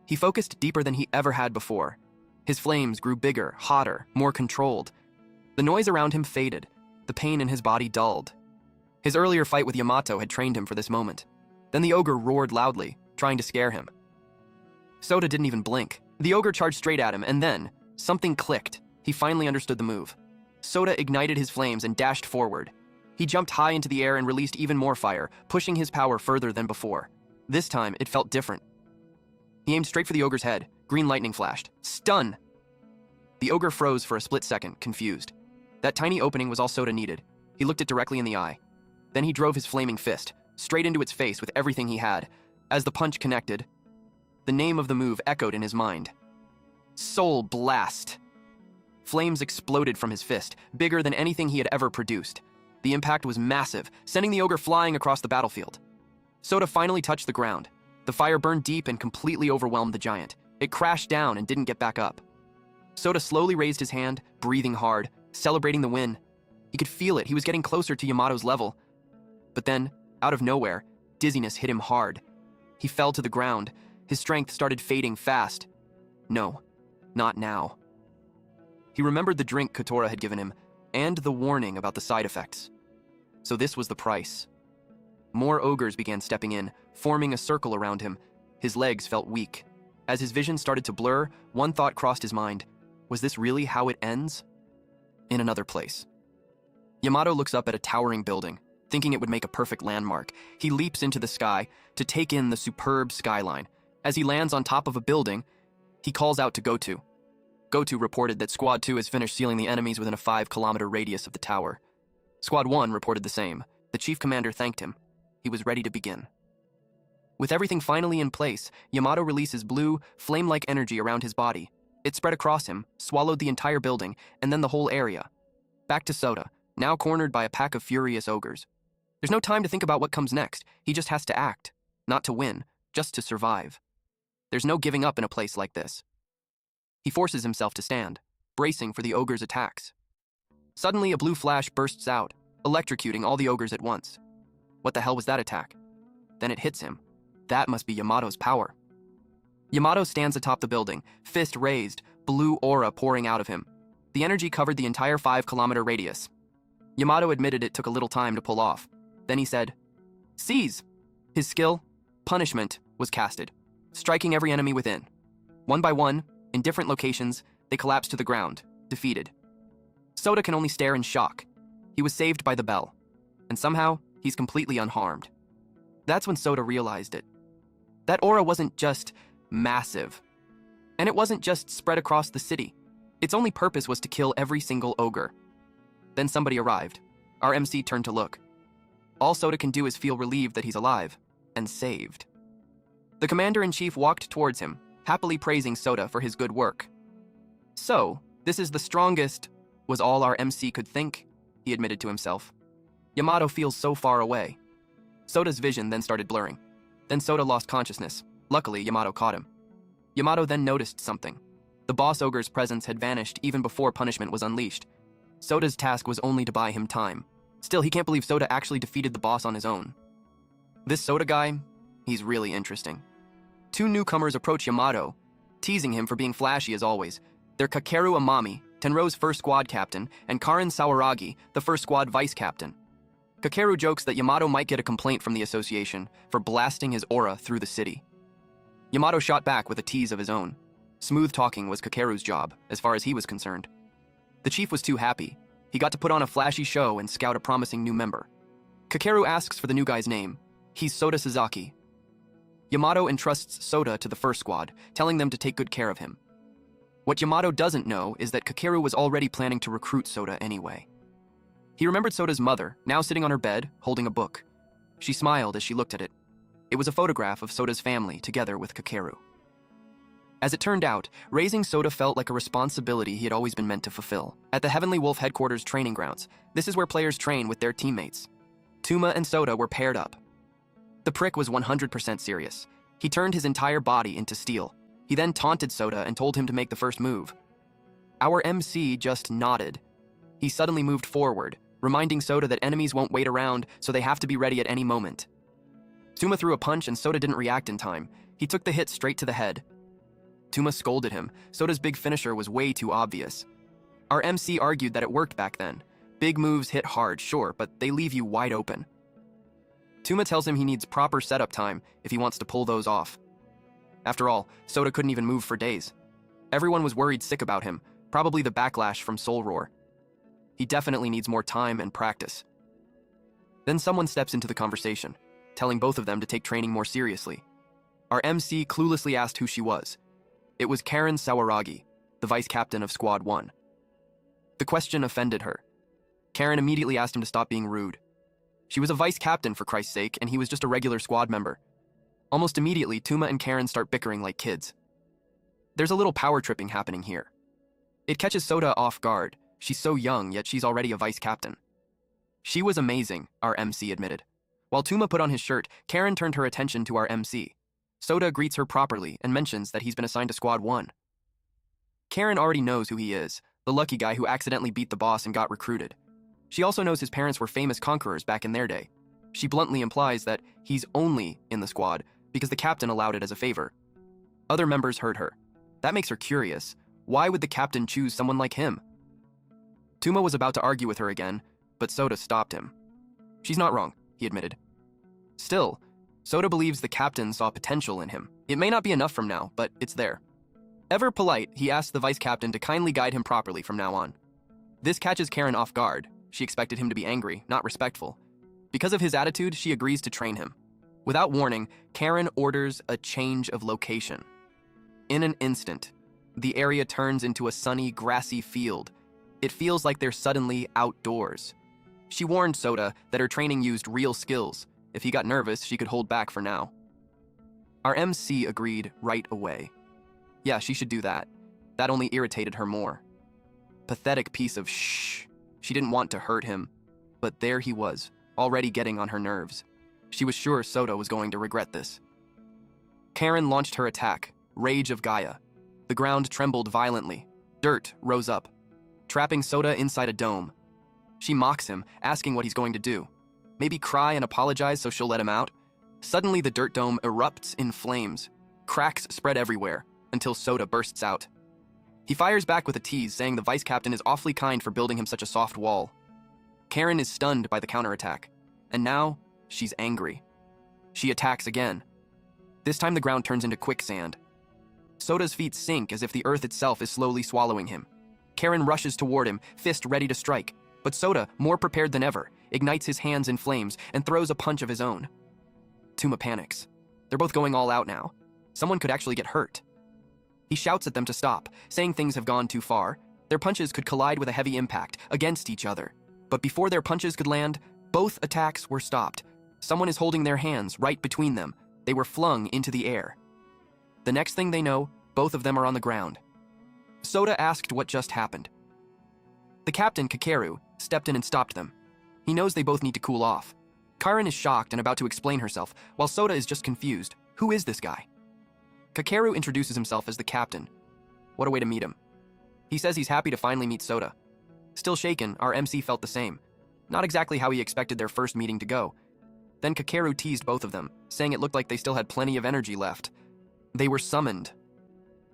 He focused deeper than he ever had before. His flames grew bigger, hotter, more controlled. The noise around him faded. The pain in his body dulled. His earlier fight with Yamato had trained him for this moment. Then the ogre roared loudly, trying to scare him. Soda didn't even blink. The ogre charged straight at him, and then something clicked. He finally understood the move. Soda ignited his flames and dashed forward. He jumped high into the air and released even more fire, pushing his power further than before. This time, it felt different. He aimed straight for the ogre's head. Green lightning flashed. Stun! The ogre froze for a split second, confused. That tiny opening was all Soda needed. He looked it directly in the eye. Then he drove his flaming fist, straight into its face with everything he had. As the punch connected, the name of the move echoed in his mind. Soul Blast! Flames exploded from his fist, bigger than anything he had ever produced. The impact was massive, sending the ogre flying across the battlefield. Soda finally touched the ground. The fire burned deep and completely overwhelmed the giant. It crashed down and didn't get back up. Soda slowly raised his hand, breathing hard, celebrating the win. He could feel it. He was getting closer to Yamato's level. But then, out of nowhere, dizziness hit him hard. He fell to the ground. His strength started fading fast. No, not now. He remembered the drink Kotora had given him, and the warning about the side effects. So this was the price. More ogres began stepping in, forming a circle around him. His legs felt weak. As his vision started to blur, one thought crossed his mind. Was this really how it ends? In another place. Yamato looks up at a towering building, thinking it would make a perfect landmark. He leaps into the sky to take in the superb skyline. As he lands on top of a building, he calls out to Goto. Goto reported that Squad 2 has finished sealing the enemies within a 5-kilometer radius of the tower. Squad 1 reported the same. The chief commander thanked him. He was ready to begin. With everything finally in place, Yamato releases blue, flame-like energy around his body. It spread across him, swallowed the entire building, and then the whole area. Back to Soda, now cornered by a pack of furious ogres. There's no time to think about what comes next. He just has to act. Not to win, just to survive. There's no giving up in a place like this. He forces himself to stand, bracing for the ogre's attacks. Suddenly, a blue flash bursts out, electrocuting all the ogres at once. What the hell was that attack? Then it hits him. That must be Yamato's power. Yamato stands atop the building, fist raised, blue aura pouring out of him. The energy covered the entire 5-kilometer radius. Yamato admitted it took a little time to pull off. Then he said, "Seize!" His skill, Punishment, was casted, striking every enemy within. One by one, in different locations, they collapsed to the ground, defeated. Soda can only stare in shock. He was saved by the bell, and somehow, he's completely unharmed. That's when Soda realized it. That aura wasn't just massive, and it wasn't just spread across the city. Its only purpose was to kill every single ogre. Then somebody arrived. Our MC turned to look. All Soda can do is feel relieved that he's alive, and saved. The commander-in-chief walked towards him, happily praising Soda for his good work. So, this is the strongest, was all our MC could think, he admitted to himself. Yamato feels so far away. Soda's vision then started blurring. Then Soda lost consciousness. Luckily, Yamato caught him. Yamato then noticed something. The boss ogre's presence had vanished even before punishment was unleashed. Soda's task was only to buy him time. Still, he can't believe Soda actually defeated the boss on his own. This Soda guy, he's really interesting. Two newcomers approach Yamato, teasing him for being flashy as always. They're Kakeru Amami, Tenro's first squad captain, and Karin Sawaragi, the first squad vice captain. Kakeru jokes that Yamato might get a complaint from the association for blasting his aura through the city. Yamato shot back with a tease of his own. Smooth talking was Kakeru's job, as far as he was concerned. The chief was too happy. He got to put on a flashy show and scout a promising new member. Kakeru asks for the new guy's name. He's Soda Sasaki. Yamato entrusts Soda to the first squad, telling them to take good care of him. What Yamato doesn't know is that Kakeru was already planning to recruit Soda anyway. He remembered Soda's mother, now sitting on her bed, holding a book. She smiled as she looked at it. It was a photograph of Soda's family, together with Kakeru. As it turned out, raising Soda felt like a responsibility he had always been meant to fulfill. At the Heavenly Wolf headquarters training grounds, this is where players train with their teammates. Tuma and Soda were paired up. The prick was 100% serious. He turned his entire body into steel. He then taunted Soda and told him to make the first move. Our MC just nodded. He suddenly moved forward, reminding Soda that enemies won't wait around, so they have to be ready at any moment. Tuma threw a punch and Soda didn't react in time. He took the hit straight to the head. Tuma scolded him. Soda's big finisher was way too obvious. Our MC argued that it worked back then. Big moves hit hard, sure, but they leave you wide open. Tuma tells him he needs proper setup time if he wants to pull those off. After all, Soda couldn't even move for days. Everyone was worried sick about him, probably the backlash from Soul Roar. He definitely needs more time and practice. Then someone steps into the conversation, telling both of them to take training more seriously. Our MC cluelessly asked who she was. It was Karin Sawaragi, the vice captain of Squad 1. The question offended her. Karin immediately asked him to stop being rude. She was a vice captain, for Christ's sake, and he was just a regular squad member. Almost immediately, Tuma and Karin start bickering like kids. There's a little power tripping happening here. It catches Soda off guard. She's so young, yet she's already a vice captain. She was amazing, our MC admitted. While Tuma put on his shirt, Karin turned her attention to our MC. Soda greets her properly and mentions that he's been assigned to Squad 1. Karin already knows who he is, the lucky guy who accidentally beat the boss and got recruited. She also knows his parents were famous conquerors back in their day. She bluntly implies that he's only in the squad because the captain allowed it as a favor. Other members heard her. That makes her curious. Why would the captain choose someone like him? Tuma was about to argue with her again, but Soda stopped him. She's not wrong, he admitted. Still, Soda believes the captain saw potential in him. It may not be enough from now, but it's there. Ever polite, he asked the vice captain to kindly guide him properly from now on. This catches Karin off guard. She expected him to be angry, not respectful. Because of his attitude, she agrees to train him. Without warning, Karin orders a change of location. In an instant, the area turns into a sunny, grassy field. It feels like they're suddenly outdoors. She warned Soda that her training used real skills. If he got nervous, she could hold back for now. Our MC agreed right away. Yeah, she should do that. That only irritated her more. Pathetic piece of shh. She didn't want to hurt him, but there he was, already getting on her nerves. She was sure Soda was going to regret this. Karin launched her attack, Rage of Gaia. The ground trembled violently. Dirt rose up, trapping Soda inside a dome. She mocks him, asking what he's going to do. Maybe cry and apologize so she'll let him out? Suddenly the dirt dome erupts in flames. Cracks spread everywhere, until Soda bursts out. He fires back with a tease, saying the vice captain is awfully kind for building him such a soft wall. Karin is stunned by the counterattack, and now she's angry. She attacks again. This time the ground turns into quicksand. Soda's feet sink as if the earth itself is slowly swallowing him. Karin rushes toward him, fist ready to strike, but Soda, more prepared than ever, ignites his hands in flames and throws a punch of his own. Tuma panics. They're both going all out now. Someone could actually get hurt. He shouts at them to stop, saying things have gone too far. Their punches could collide with a heavy impact against each other. But before their punches could land, both attacks were stopped. Someone is holding their hands right between them. They were flung into the air. The next thing they know, both of them are on the ground. Soda asked what just happened. The captain, Kakeru, stepped in and stopped them. He knows they both need to cool off. Karin is shocked and about to explain herself, while Soda is just confused. Who is this guy? Kakeru introduces himself as the captain. What a way to meet him. He says he's happy to finally meet Sota. Still shaken, our MC felt the same. Not exactly how he expected their first meeting to go. Then Kakeru teased both of them, saying it looked like they still had plenty of energy left. They were summoned.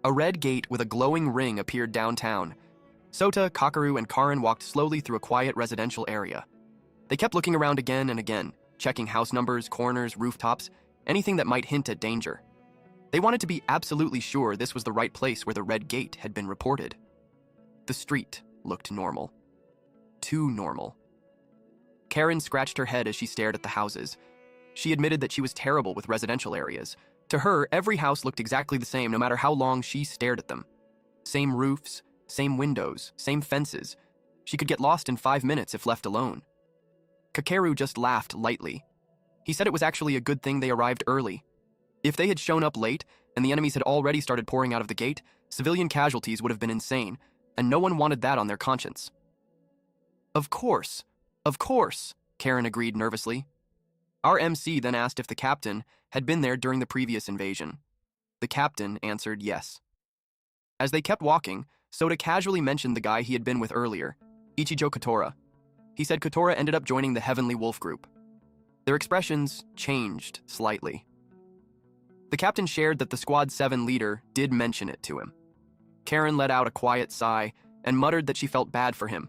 A red gate with a glowing ring appeared downtown. Sota, Kakeru, and Karin walked slowly through a quiet residential area. They kept looking around again and again, checking house numbers, corners, rooftops, anything that might hint at danger. They wanted to be absolutely sure this was the right place where the red gate had been reported. The street looked normal. Too normal. Karin scratched her head as she stared at the houses. She admitted that she was terrible with residential areas. To her, every house looked exactly the same no matter how long she stared at them. Same roofs, same windows, same fences. She could get lost in 5 minutes if left alone. Kakeru just laughed lightly. He said it was actually a good thing they arrived early. If they had shown up late and the enemies had already started pouring out of the gate, civilian casualties would have been insane, and no one wanted that on their conscience. Of course, Karin agreed nervously. Our MC then asked if the captain had been there during the previous invasion. The captain answered yes. As they kept walking, Sota casually mentioned the guy he had been with earlier, Ichijo Kotora. He said Kotora ended up joining the Heavenly Wolf group. Their expressions changed slightly. The captain shared that the Squad 7 leader did mention it to him. Karin let out a quiet sigh and muttered that she felt bad for him.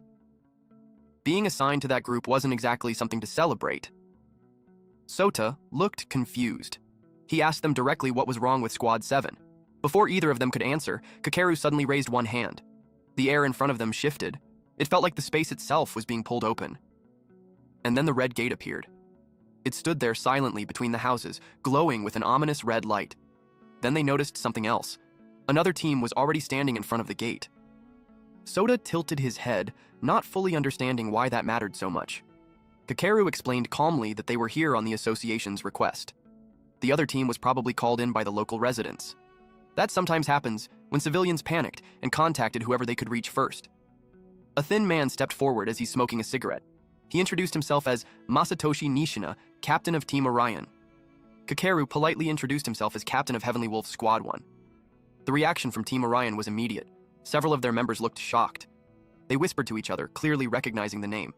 Being assigned to that group wasn't exactly something to celebrate. Sota looked confused. He asked them directly what was wrong with Squad 7. Before either of them could answer, Kakeru suddenly raised one hand. The air in front of them shifted. It felt like the space itself was being pulled open. And then the red gate appeared. It stood there silently between the houses, glowing with an ominous red light. Then they noticed something else. Another team was already standing in front of the gate. Sota tilted his head, not fully understanding why that mattered so much. Kakeru explained calmly that they were here on the association's request. The other team was probably called in by the local residents. That sometimes happens when civilians panicked and contacted whoever they could reach first. A thin man stepped forward as he's smoking a cigarette. He introduced himself as Masatoshi Nishina, captain of Team Orion. Kakeru politely introduced himself as captain of Heavenly Wolf Squad 1. The reaction from Team Orion was immediate. Several of their members looked shocked. They whispered to each other, clearly recognizing the name.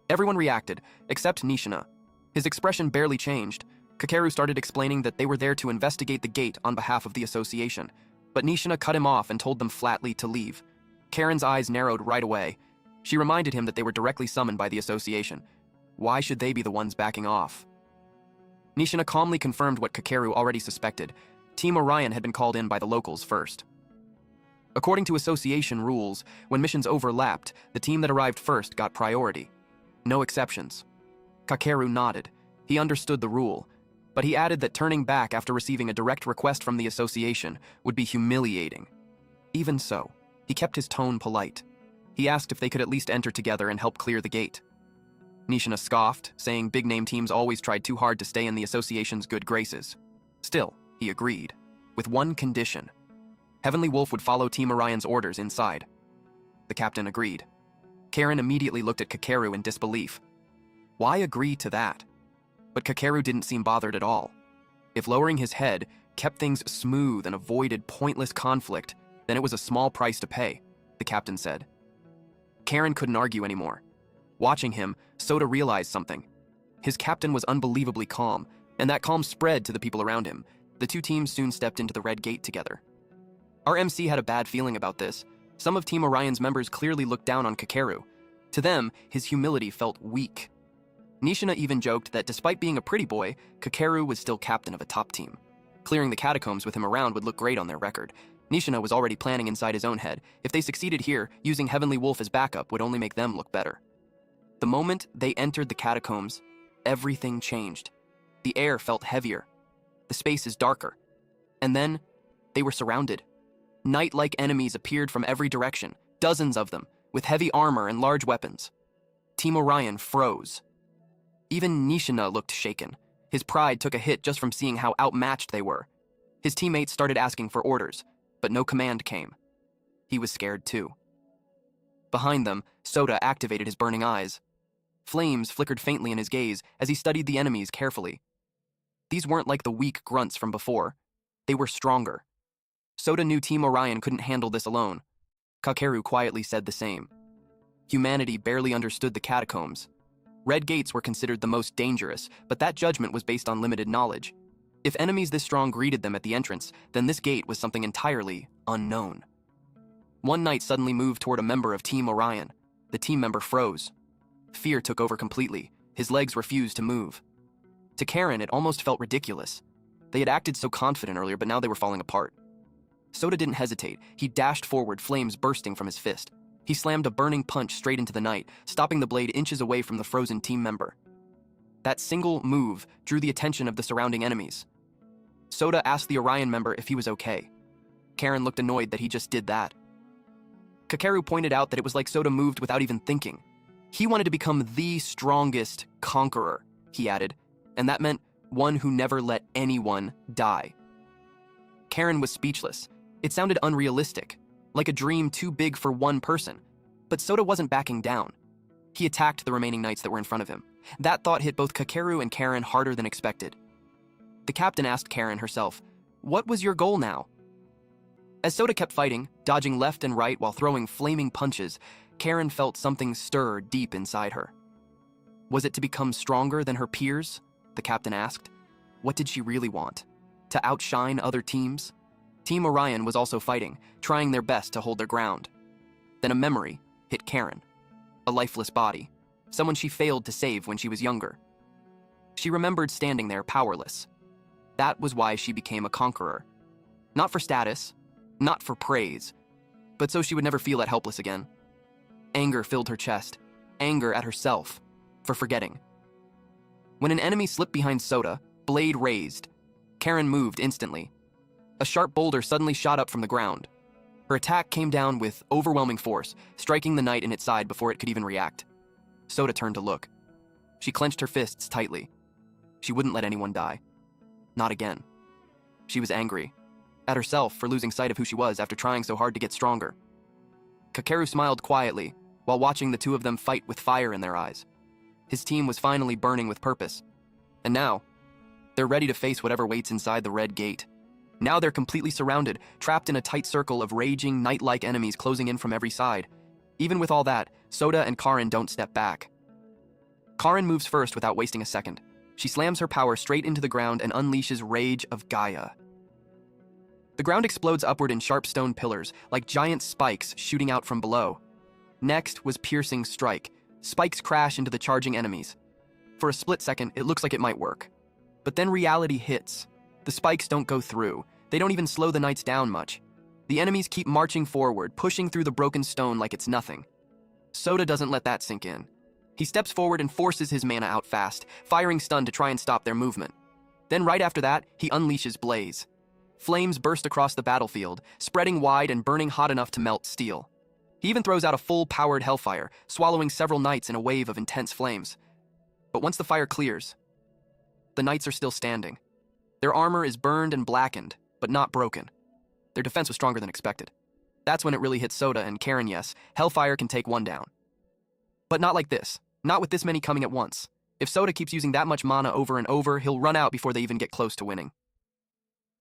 Everyone reacted, except Nishina. His expression barely changed. Kakeru started explaining that they were there to investigate the gate on behalf of the association, but Nishina cut him off and told them flatly to leave. Karen's eyes narrowed right away. She reminded him that they were directly summoned by the association. Why should they be the ones backing off? Nishina calmly confirmed what Kakeru already suspected. Team Orion had been called in by the locals first. According to association rules, when missions overlapped, the team that arrived first got priority. No exceptions. Kakeru nodded. He understood the rule, but he added that turning back after receiving a direct request from the association would be humiliating. Even so, he kept his tone polite. He asked if they could at least enter together and help clear the gate. Nishina scoffed, saying big-name teams always tried too hard to stay in the association's good graces. Still, he agreed, with one condition. Heavenly Wolf would follow Team Orion's orders inside. The captain agreed. Karin immediately looked at Kakeru in disbelief. Why agree to that? But Kakeru didn't seem bothered at all. If lowering his head kept things smooth and avoided pointless conflict, then it was a small price to pay, the captain said. Karin couldn't argue anymore. Watching him, Sota realized something. His captain was unbelievably calm, and that calm spread to the people around him. The two teams soon stepped into the red gate together. Our MC had a bad feeling about this. Some of Team Orion's members clearly looked down on Kakeru. To them, his humility felt weak. Nishina even joked that despite being a pretty boy, Kakeru was still captain of a top team. Clearing the catacombs with him around would look great on their record. Nishina was already planning inside his own head. If they succeeded here, using Heavenly Wolf as backup would only make them look better. The moment they entered the catacombs, everything changed. The air felt heavier. The space is darker. And then, they were surrounded. Knight-like enemies appeared from every direction, dozens of them, with heavy armor and large weapons. Team Orion froze. Even Nishina looked shaken. His pride took a hit just from seeing how outmatched they were. His teammates started asking for orders, but no command came. He was scared too. Behind them, Sota activated his burning eyes. Flames flickered faintly in his gaze as he studied the enemies carefully. These weren't like the weak grunts from before. They were stronger. Soda knew Team Orion couldn't handle this alone. Kakeru quietly said the same. Humanity barely understood the catacombs. Red gates were considered the most dangerous, but that judgment was based on limited knowledge. If enemies this strong greeted them at the entrance, then this gate was something entirely unknown. One knight suddenly moved toward a member of Team Orion. The team member froze. Fear took over completely. His legs refused to move. To Karen, it almost felt ridiculous. They had acted so confident earlier, but now they were falling apart. Soda didn't hesitate. He dashed forward, flames bursting from his fist. He slammed a burning punch straight into the knight, stopping the blade inches away from the frozen team member. That single move drew the attention of the surrounding enemies. Soda asked the Orion member if he was okay. Karen looked annoyed that he just did that. Kakeru pointed out that it was like Soda moved without even thinking. He wanted to become the strongest conqueror, he added, and that meant one who never let anyone die. Karen was speechless. It sounded unrealistic, like a dream too big for one person. But Soda wasn't backing down. He attacked the remaining knights that were in front of him. That thought hit both Kakeru and Karen harder than expected. The captain asked Karen herself, "What was your goal now?" As Soda kept fighting, dodging left and right while throwing flaming punches, Karen felt something stir deep inside her. Was it to become stronger than her peers? The captain asked. What did she really want? To outshine other teams? Team Orion was also fighting, trying their best to hold their ground. Then a memory hit Karen. A lifeless body, someone she failed to save when she was younger. She remembered standing there powerless. That was why she became a conqueror. Not for status, not for praise, but so she would never feel that helpless again. Anger filled her chest, anger at herself for forgetting. When an enemy slipped behind Soda, blade raised. Karen moved instantly. A sharp boulder suddenly shot up from the ground. Her attack came down with overwhelming force, striking the knight in its side before it could even react. Soda turned to look. She clenched her fists tightly. She wouldn't let anyone die. Not again. She was angry at herself for losing sight of who she was after trying so hard to get stronger. Kakeru smiled quietly while watching the two of them fight with fire in their eyes. His team was finally burning with purpose. And now, they're ready to face whatever waits inside the red gate. Now they're completely surrounded, trapped in a tight circle of raging, knight-like enemies closing in from every side. Even with all that, Soda and Karen don't step back. Karen moves first without wasting a second. She slams her power straight into the ground and unleashes Rage of Gaia. The ground explodes upward in sharp stone pillars, like giant spikes shooting out from below. Next was Piercing Strike. Spikes crash into the charging enemies. For a split second, it looks like it might work. But then reality hits. The spikes don't go through. They don't even slow the knights down much. The enemies keep marching forward, pushing through the broken stone like it's nothing. Soda doesn't let that sink in. He steps forward and forces his mana out fast, firing stun to try and stop their movement. Then right after that, he unleashes Blaze. Flames burst across the battlefield, spreading wide and burning hot enough to melt steel. He even throws out a full-powered hellfire, swallowing several knights in a wave of intense flames. But once the fire clears, the knights are still standing. Their armor is burned and blackened, but not broken. Their defense was stronger than expected. That's when it really hit Soda and Karen. Yes, hellfire can take one down. But not like this. Not with this many coming at once. If Soda keeps using that much mana over and over, he'll run out before they even get close to winning.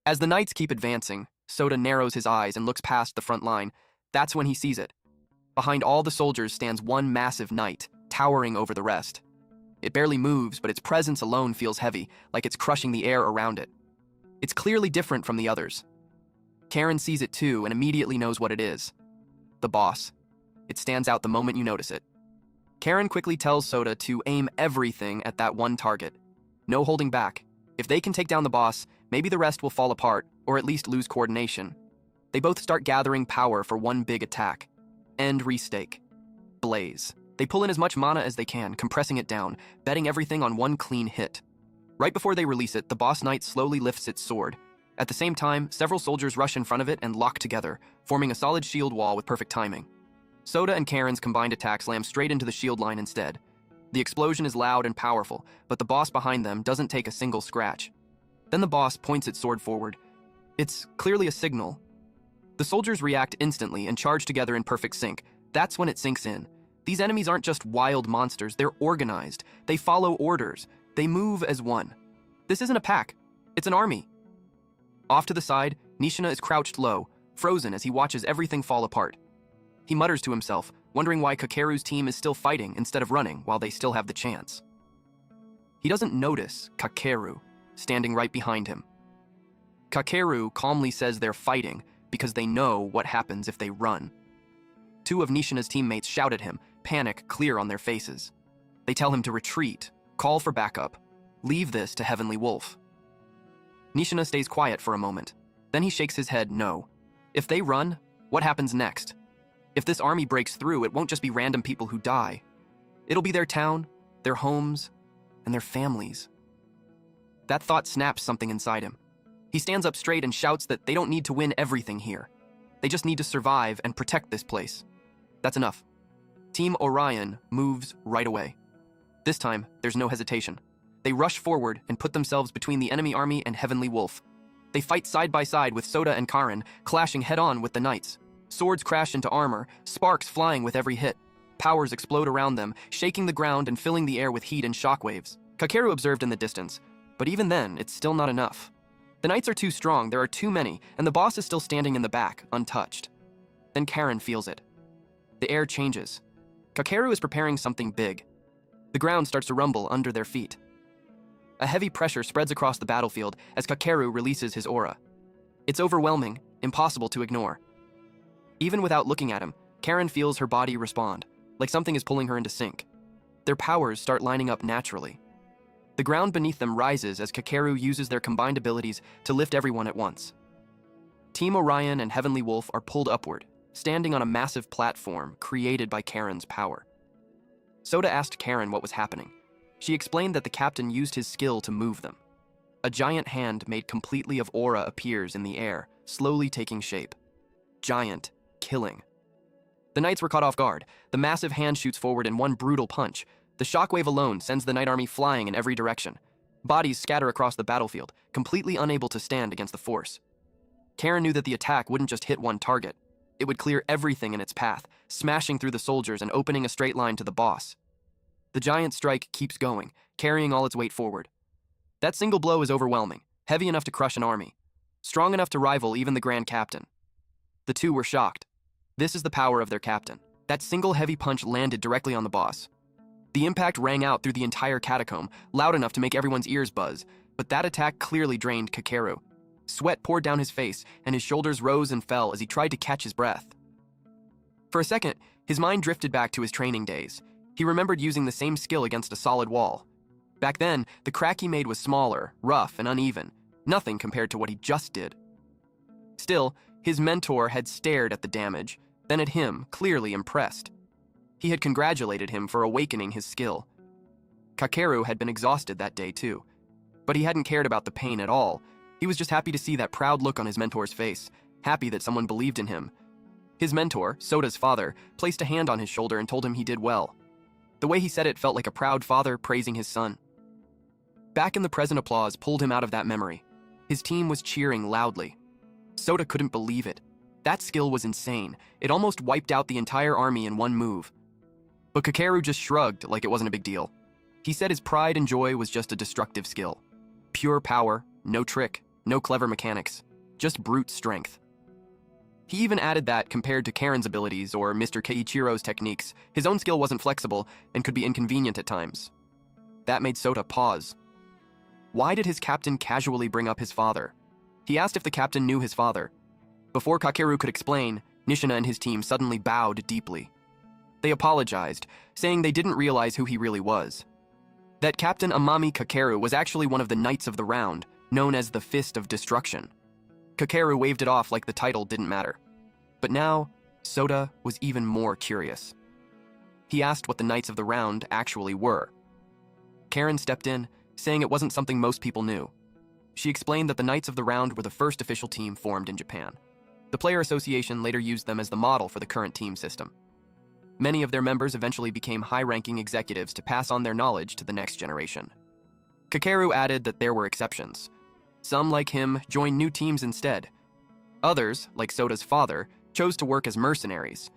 As the knights keep advancing, Soda narrows his eyes and looks past the front line. That's when he sees it. Behind all the soldiers stands one massive knight, towering over the rest. It barely moves, but its presence alone feels heavy, like it's crushing the air around it. It's clearly different from the others. Karen sees it too and immediately knows what it is. The boss. It stands out the moment you notice it. Karen quickly tells Soda to aim everything at that one target. No holding back. If they can take down the boss, maybe the rest will fall apart, or at least lose coordination. They both start gathering power for one big attack. End restake. Blaze. They pull in as much mana as they can, compressing it down, betting everything on one clean hit. Right before they release it, the boss knight slowly lifts its sword. At the same time, several soldiers rush in front of it and lock together, forming a solid shield wall with perfect timing. Soda and Karen's combined attack slams straight into the shield line instead. The explosion is loud and powerful, but the boss behind them doesn't take a single scratch. Then the boss points its sword forward. It's clearly a signal. The soldiers react instantly and charge together in perfect sync. That's when it sinks in. These enemies aren't just wild monsters, they're organized. They follow orders. They move as one. This isn't a pack, it's an army. Off to the side, Nishina is crouched low, frozen as he watches everything fall apart. He mutters to himself, wondering why Kakeru's team is still fighting instead of running while they still have the chance. He doesn't notice Kakeru standing right behind him. Kakeru calmly says they're fighting because they know what happens if they run. Two of Nishina's teammates shout at him, panic clear on their faces. They tell him to retreat, call for backup, leave this to Heavenly Wolf. Nishina stays quiet for a moment. Then he shakes his head no. If they run, what happens next? If this army breaks through, it won't just be random people who die. It'll be their town, their homes, and their families. That thought snaps something inside him. He stands up straight and shouts that they don't need to win everything here. They just need to survive and protect this place. That's enough. Team Orion moves right away. This time, there's no hesitation. They rush forward and put themselves between the enemy army and Heavenly Wolf. They fight side by side with Soda and Karin, clashing head-on with the knights. Swords crash into armor, sparks flying with every hit. Powers explode around them, shaking the ground and filling the air with heat and shockwaves. Kakeru observed in the distance, but even then, it's still not enough. The knights are too strong, there are too many, and the boss is still standing in the back, untouched. Then Karin feels it. The air changes. Kakeru is preparing something big. The ground starts to rumble under their feet. A heavy pressure spreads across the battlefield as Kakeru releases his aura. It's overwhelming, impossible to ignore. Even without looking at him, Karin feels her body respond, like something is pulling her into sync. Their powers start lining up naturally. The ground beneath them rises as Kakeru uses their combined abilities to lift everyone at once. Team Orion and Heavenly Wolf are pulled upward, standing on a massive platform created by Karin's power. Soda asked Karin what was happening. She explained that the captain used his skill to move them. A giant hand made completely of aura appears in the air, slowly taking shape. Giant, killing. The knights were caught off guard. The massive hand shoots forward in one brutal punch. The shockwave alone sends the knight army flying in every direction. Bodies scatter across the battlefield, completely unable to stand against the force. Karin knew that the attack wouldn't just hit one target. It would clear everything in its path, smashing through the soldiers and opening a straight line to the boss. The giant strike keeps going, carrying all its weight forward. That single blow is overwhelming, heavy enough to crush an army, strong enough to rival even the Grand Captain. The two were shocked. This is the power of their captain. That single heavy punch landed directly on the boss. The impact rang out through the entire catacomb, loud enough to make everyone's ears buzz, but that attack clearly drained Kakeru. Sweat poured down his face, and his shoulders rose and fell as he tried to catch his breath. For a second, his mind drifted back to his training days. He remembered using the same skill against a solid wall. Back then, the crack he made was smaller, rough, and uneven, nothing compared to what he just did. Still, his mentor had stared at the damage, then at him, clearly impressed. He had congratulated him for awakening his skill. Kakeru had been exhausted that day too, but he hadn't cared about the pain at all. He was just happy to see that proud look on his mentor's face, happy that someone believed in him. His mentor, Soda's father, placed a hand on his shoulder and told him he did well. The way he said it felt like a proud father praising his son. Back in the present, applause pulled him out of that memory. His team was cheering loudly. Soda couldn't believe it. That skill was insane. It almost wiped out the entire army in one move. But Kakeru just shrugged like it wasn't a big deal. He said his pride and joy was just a destructive skill. Pure power, no trick, no clever mechanics, just brute strength. He even added that, compared to Karin's abilities or Mr. Keiichiro's techniques, his own skill wasn't flexible and could be inconvenient at times. That made Soda pause. Why did his captain casually bring up his father? He asked if the captain knew his father. Before Kakeru could explain, Nishina and his team suddenly bowed deeply. They apologized, saying they didn't realize who he really was. That Captain Amami Kakeru was actually one of the Knights of the Round, known as the Fist of Destruction. Kakeru waved it off like the title didn't matter. But now, Soda was even more curious. He asked what the Knights of the Round actually were. Karin stepped in, saying it wasn't something most people knew. She explained that the Knights of the Round were the first official team formed in Japan. The Player Association later used them as the model for the current team system. Many of their members eventually became high-ranking executives to pass on their knowledge to the next generation. Kakeru added that there were exceptions. Some, like him, joined new teams instead. Others, like Soda's father, chose to work as mercenaries.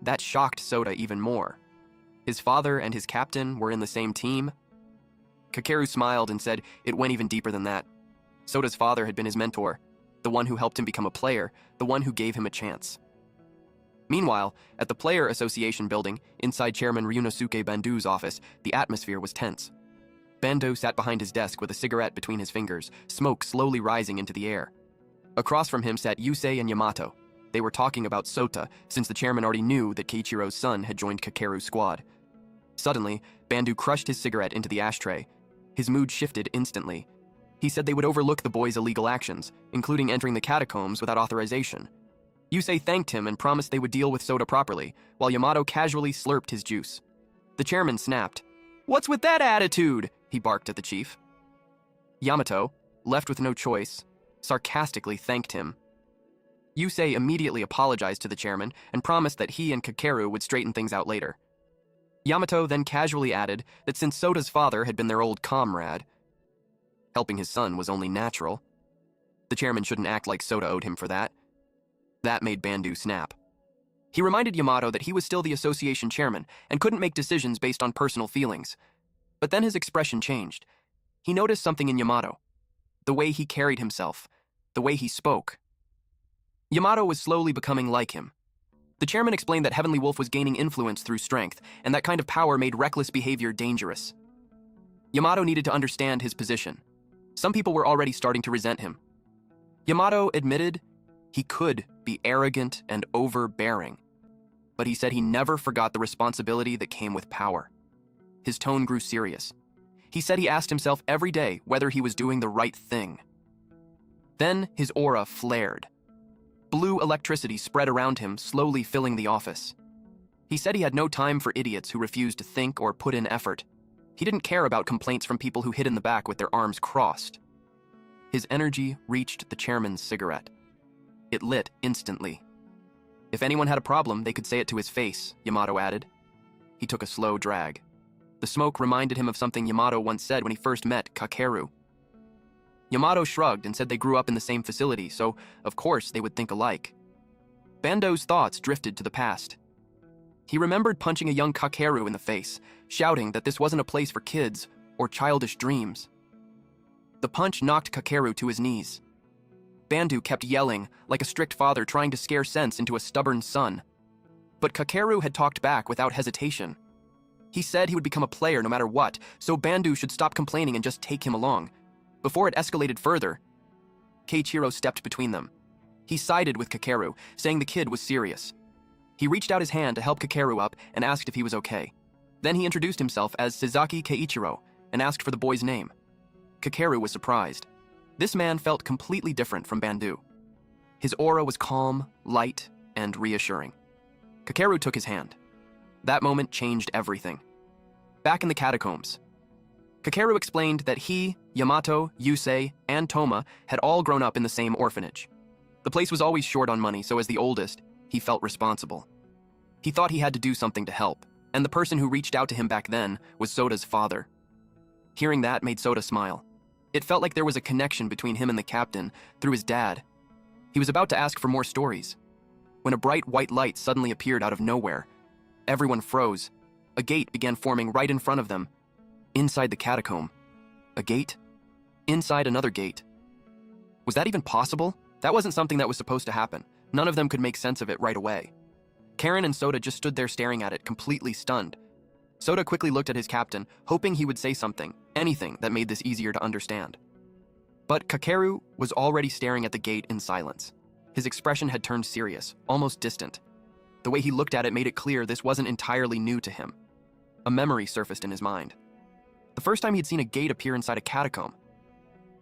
That shocked Soda even more. His father and his captain were in the same team. Kakeru smiled and said it went even deeper than that. Soda's father had been his mentor. the one who helped him become a player, the one who gave him a chance. Meanwhile, at the Player Association building, inside Chairman Ryunosuke Bandu's office, the atmosphere was tense. Bandu sat behind his desk with a cigarette between his fingers, smoke slowly rising into the air. Across from him sat Yusei and Yamato. They were talking about Sota, since the chairman already knew that Keiichiro's son had joined Kakeru's squad. Suddenly, Bandu crushed his cigarette into the ashtray. His mood shifted instantly. He said they would overlook the boys' illegal actions, including entering the catacombs without authorization. Yusei thanked him and promised they would deal with Sota properly, while Yamato casually slurped his juice. The chairman snapped. "What's with that attitude?" he barked at the chief. Yamato, left with no choice, sarcastically thanked him. Yusei immediately apologized to the chairman and promised that he and Kakeru would straighten things out later. Yamato then casually added that since Sota's father had been their old comrade, helping his son was only natural. The chairman shouldn't act like Sota owed him for that. That made Bandu snap. He reminded Yamato that he was still the association chairman and couldn't make decisions based on personal feelings. But then his expression changed. He noticed something in Yamato. The way he carried himself, the way he spoke. Yamato was slowly becoming like him. The chairman explained that Heavenly Wolf was gaining influence through strength, and that kind of power made reckless behavior dangerous. Yamato needed to understand his position. Some people were already starting to resent him. Yamato admitted he could be arrogant and overbearing, but he said he never forgot the responsibility that came with power. His tone grew serious. He said he asked himself every day whether he was doing the right thing. Then his aura flared. Blue electricity spread around him, slowly filling the office. He said he had no time for idiots who refused to think or put in effort. He didn't care about complaints from people who hid in the back with their arms crossed. His energy reached the chairman's cigarette. It lit instantly. If anyone had a problem, they could say it to his face, Yamato added. He took a slow drag. The smoke reminded him of something Yamato once said when he first met Kakeru. Yamato shrugged and said they grew up in the same facility, so of course they would think alike. Bando's thoughts drifted to the past. He remembered punching a young Kakeru in the face, shouting that this wasn't a place for kids or childish dreams. The punch knocked Kakeru to his knees. Bandu kept yelling, like a strict father trying to scare sense into a stubborn son. But Kakeru had talked back without hesitation. He said he would become a player no matter what, so Bandu should stop complaining and just take him along. Before it escalated further, Keiichiro stepped between them. He sided with Kakeru, saying the kid was serious. He reached out his hand to help Kakeru up and asked if he was okay. Then he introduced himself as Sasaki Keiichiro and asked for the boy's name. Kakeru was surprised. This man felt completely different from Bandu. His aura was calm, light, and reassuring. Kakeru took his hand. That moment changed everything. Back in the catacombs, Kakeru explained that he, Yamato, Yusei, and Toma had all grown up in the same orphanage. The place was always short on money, so as the oldest, he felt responsible. He thought he had to do something to help, and the person who reached out to him back then was Sota's father. Hearing that made Sota smile. It felt like there was a connection between him and the captain through his dad. He was about to ask for more stories, when a bright white light suddenly appeared out of nowhere. Everyone froze. A gate began forming right in front of them. Inside the catacomb. A gate? Inside another gate. Was that even possible? That wasn't something that was supposed to happen. None of them could make sense of it right away. Karen and Sota just stood there staring at it, completely stunned. Sota quickly looked at his captain, hoping he would say something, anything that made this easier to understand. But Kakeru was already staring at the gate in silence. His expression had turned serious, almost distant. The way he looked at it made it clear this wasn't entirely new to him. A memory surfaced in his mind. The first time he'd seen a gate appear inside a catacomb.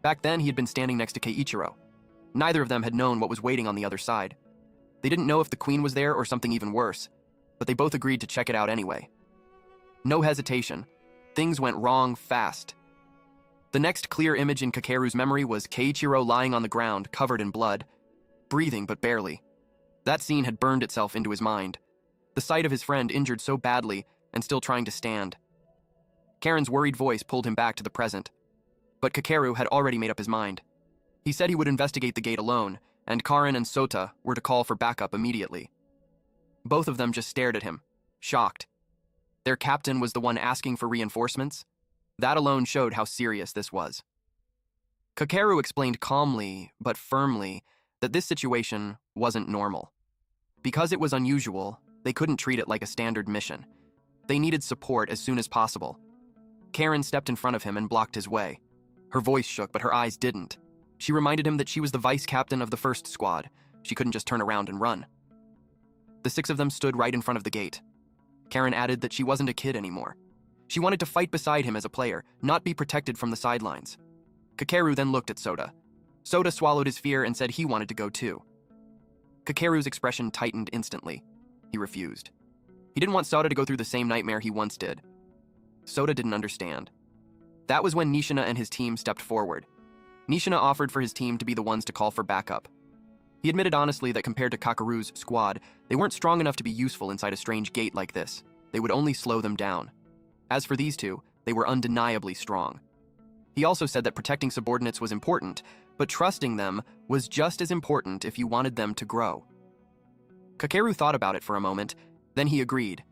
Back then, he had been standing next to Keiichiro. Neither of them had known what was waiting on the other side. They didn't know if the queen was there or something even worse, but they both agreed to check it out anyway. No hesitation. Things went wrong fast. The next clear image in Kakeru's memory was Keiichiro lying on the ground, covered in blood, breathing but barely. That scene had burned itself into his mind. The sight of his friend injured so badly and still trying to stand. Karen's worried voice pulled him back to the present. But Kakeru had already made up his mind. He said he would investigate the gate alone, and Karen and Sota were to call for backup immediately. Both of them just stared at him, shocked. Their captain was the one asking for reinforcements? That alone showed how serious this was. Kakeru explained calmly, but firmly, that this situation wasn't normal. Because it was unusual, they couldn't treat it like a standard mission. They needed support as soon as possible. Karen stepped in front of him and blocked his way. Her voice shook, but her eyes didn't. She reminded him that she was the vice captain of the first squad. She couldn't just turn around and run. The 6 of them stood right in front of the gate. Karen added that she wasn't a kid anymore. She wanted to fight beside him as a player, not be protected from the sidelines. Kakeru then looked at Soda. Soda swallowed his fear and said he wanted to go too. Kakeru's expression tightened instantly. He refused. He didn't want Soda to go through the same nightmare he once did. Soda didn't understand. That was when Nishina and his team stepped forward. Nishina offered for his team to be the ones to call for backup. He admitted honestly that compared to Kakeru's squad, they weren't strong enough to be useful inside a strange gate like this. They would only slow them down. As for these two, they were undeniably strong. He also said that protecting subordinates was important, but trusting them was just as important if you wanted them to grow. Kakeru thought about it for a moment, then he agreed.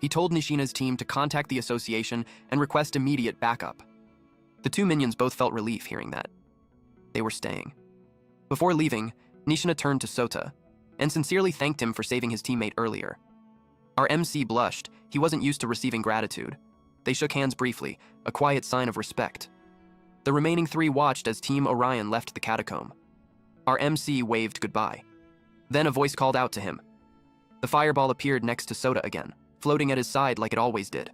He told Nishina's team to contact the association and request immediate backup. The 2 minions both felt relief hearing that. They were staying. Before leaving, Nishina turned to Sota and sincerely thanked him for saving his teammate earlier. Our MC blushed. He wasn't used to receiving gratitude. They shook hands briefly, a quiet sign of respect. The remaining 3 watched as Team Orion left the catacomb. Our MC waved goodbye. Then a voice called out to him. The fireball appeared next to Sota again, floating at his side like it always did.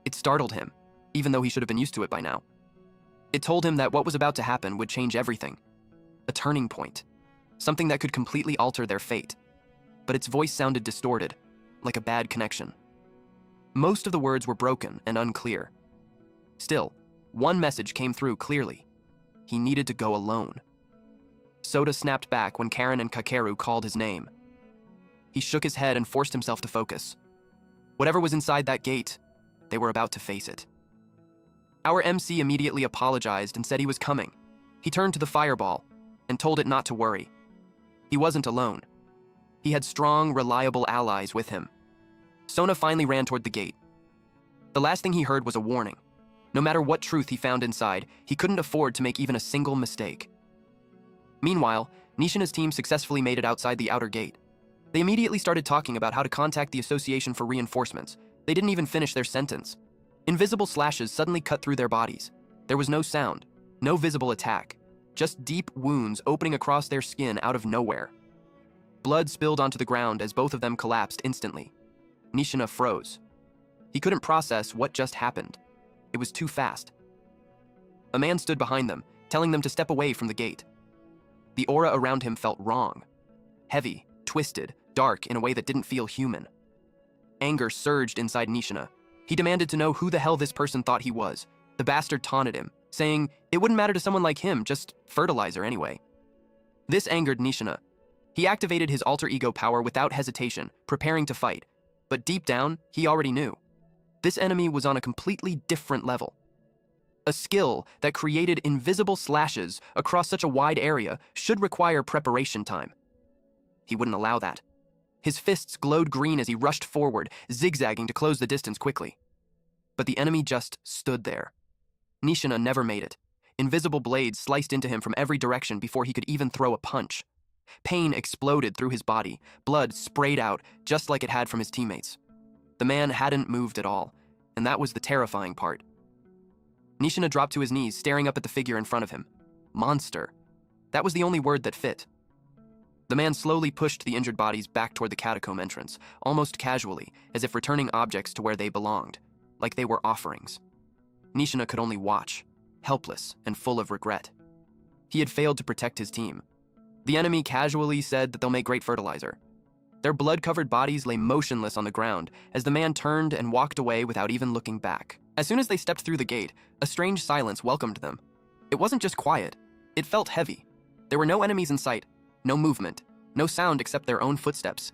It startled him, even though he should have been used to it by now. It told him that what was about to happen would change everything. A turning point. Something that could completely alter their fate. But its voice sounded distorted, like a bad connection. Most of the words were broken and unclear. Still, one message came through clearly. He needed to go alone. Sota snapped back when Karen and Kakeru called his name. He shook his head and forced himself to focus. Whatever was inside that gate, they were about to face it. Our MC immediately apologized and said he was coming. He turned to the fireball and told it not to worry. He wasn't alone. He had strong, reliable allies with him. Sona finally ran toward the gate. The last thing he heard was a warning. No matter what truth he found inside, he couldn't afford to make even a single mistake. Meanwhile, Nishina's team successfully made it outside the outer gate. They immediately started talking about how to contact the association for reinforcements. They didn't even finish their sentence. Invisible slashes suddenly cut through their bodies. There was no sound, no visible attack, just deep wounds opening across their skin out of nowhere. Blood spilled onto the ground as both of them collapsed instantly. Nishina froze. He couldn't process what just happened. It was too fast. A man stood behind them, telling them to step away from the gate. The aura around him felt wrong. Heavy, twisted, dark in a way that didn't feel human. Anger surged inside Nishina. He demanded to know who the hell this person thought he was. The bastard taunted him, saying it wouldn't matter to someone like him, just fertilizer anyway. This angered Nishina. He activated his alter ego power without hesitation, preparing to fight. But deep down, he already knew. This enemy was on a completely different level. A skill that created invisible slashes across such a wide area should require preparation time. He wouldn't allow that. His fists glowed green as he rushed forward, zigzagging to close the distance quickly. But the enemy just stood there. Nishina never made it. Invisible blades sliced into him from every direction before he could even throw a punch. Pain exploded through his body, blood sprayed out just like it had from his teammates. The man hadn't moved at all, and that was the terrifying part. Nishina dropped to his knees, staring up at the figure in front of him. Monster. That was the only word that fit. The man slowly pushed the injured bodies back toward the catacomb entrance, almost casually, as if returning objects to where they belonged, like they were offerings. Nishina could only watch, helpless and full of regret. He had failed to protect his team. The enemy casually said that they'll make great fertilizer. Their blood-covered bodies lay motionless on the ground as the man turned and walked away without even looking back. As soon as they stepped through the gate, a strange silence welcomed them. It wasn't just quiet, it felt heavy. There were no enemies in sight, no movement, no sound except their own footsteps.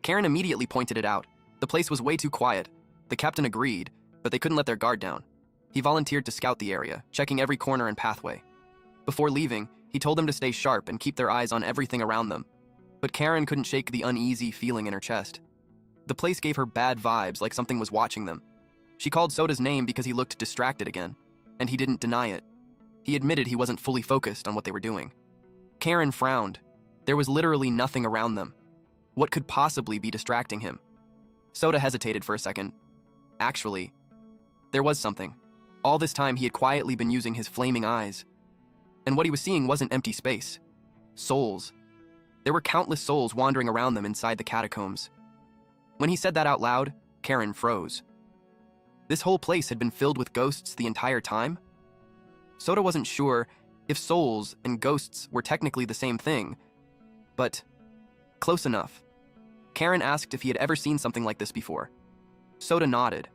Karen immediately pointed it out. The place was way too quiet. The captain agreed, but they couldn't let their guard down. He volunteered to scout the area, checking every corner and pathway. Before leaving, he told them to stay sharp and keep their eyes on everything around them. But Karen couldn't shake the uneasy feeling in her chest. The place gave her bad vibes, like something was watching them. She called Soda's name because he looked distracted again, and he didn't deny it. He admitted he wasn't fully focused on what they were doing. Karen frowned. There was literally nothing around them. What could possibly be distracting him? Sota hesitated for a second. Actually, there was something. All this time he had quietly been using his flaming eyes. And what he was seeing wasn't empty space. Souls. There were countless souls wandering around them inside the catacombs. When he said that out loud, Karen froze. This whole place had been filled with ghosts the entire time? Sota wasn't sure if souls and ghosts were technically the same thing, but close enough. Karen asked if he had ever seen something like this before. Sota nodded.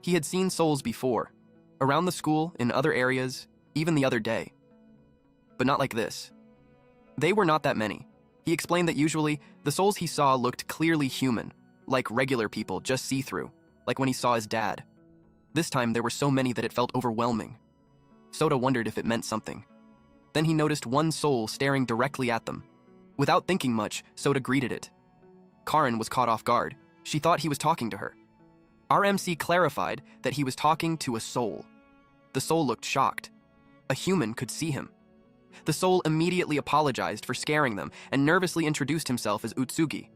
He had seen souls before, around the school, in other areas, even the other day. But not like this. They were not that many. He explained that usually, the souls he saw looked clearly human, like regular people, just see-through, like when he saw his dad. This time there were so many that it felt overwhelming. Sota wondered if it meant something. Then he noticed one soul staring directly at them. Without thinking much, Sota greeted it. Karen was caught off guard. She thought he was talking to her. RMC clarified that he was talking to a soul. The soul looked shocked. A human could see him. The soul immediately apologized for scaring them and nervously introduced himself as Utsugi.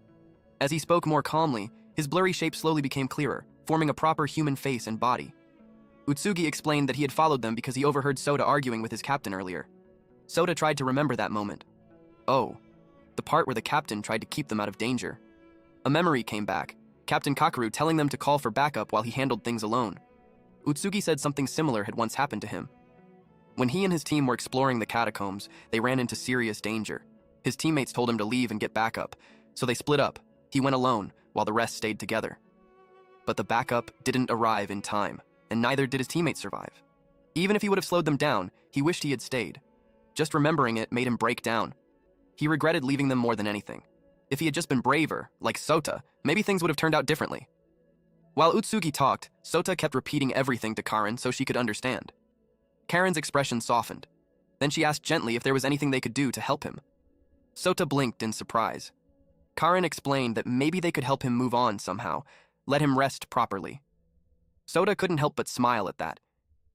As he spoke more calmly, his blurry shape slowly became clearer, forming a proper human face and body. Utsugi explained that he had followed them because he overheard Sota arguing with his captain earlier. Sota tried to remember that moment. Oh, the part where the captain tried to keep them out of danger. A memory came back, Captain Kakeru telling them to call for backup while he handled things alone. Utsugi said something similar had once happened to him. When he and his team were exploring the catacombs, they ran into serious danger. His teammates told him to leave and get backup, so they split up. He went alone, while the rest stayed together. But the backup didn't arrive in time, and neither did his teammates survive. Even if he would have slowed them down, he wished he had stayed. Just remembering it made him break down. He regretted leaving them more than anything. If he had just been braver, like Sota, maybe things would have turned out differently. While Utsugi talked, Sota kept repeating everything to Karen so she could understand. Karen's expression softened. Then she asked gently if there was anything they could do to help him. Sota blinked in surprise. Karen explained that maybe they could help him move on somehow, let him rest properly. Sota couldn't help but smile at that.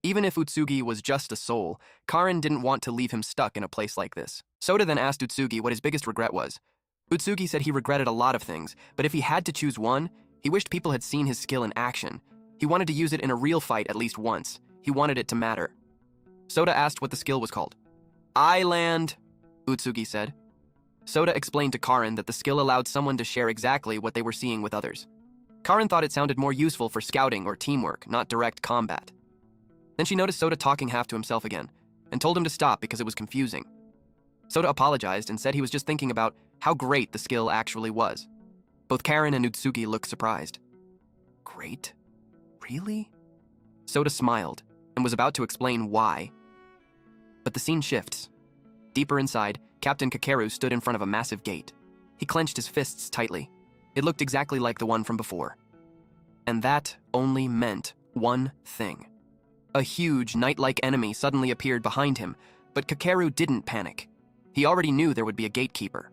Even if Utsugi was just a soul, Karen didn't want to leave him stuck in a place like this. Sota then asked Utsugi what his biggest regret was. Utsugi said he regretted a lot of things, but if he had to choose one, he wished people had seen his skill in action. He wanted to use it in a real fight at least once. He wanted it to matter. Sota asked what the skill was called. Land, Utsugi said. Sota explained to Karen that the skill allowed someone to share exactly what they were seeing with others. Karen thought it sounded more useful for scouting or teamwork, not direct combat. Then she noticed Sota talking half to himself again, and told him to stop because it was confusing. Sota apologized and said he was just thinking about how great the skill actually was. Both Karen and Utsugi looked surprised. Great? Really? Sota smiled and was about to explain why. But the scene shifts. Deeper inside, Captain Kakeru stood in front of a massive gate. He clenched his fists tightly. It looked exactly like the one from before. And that only meant one thing. A huge, knight-like enemy suddenly appeared behind him, but Kakeru didn't panic. He already knew there would be a gatekeeper.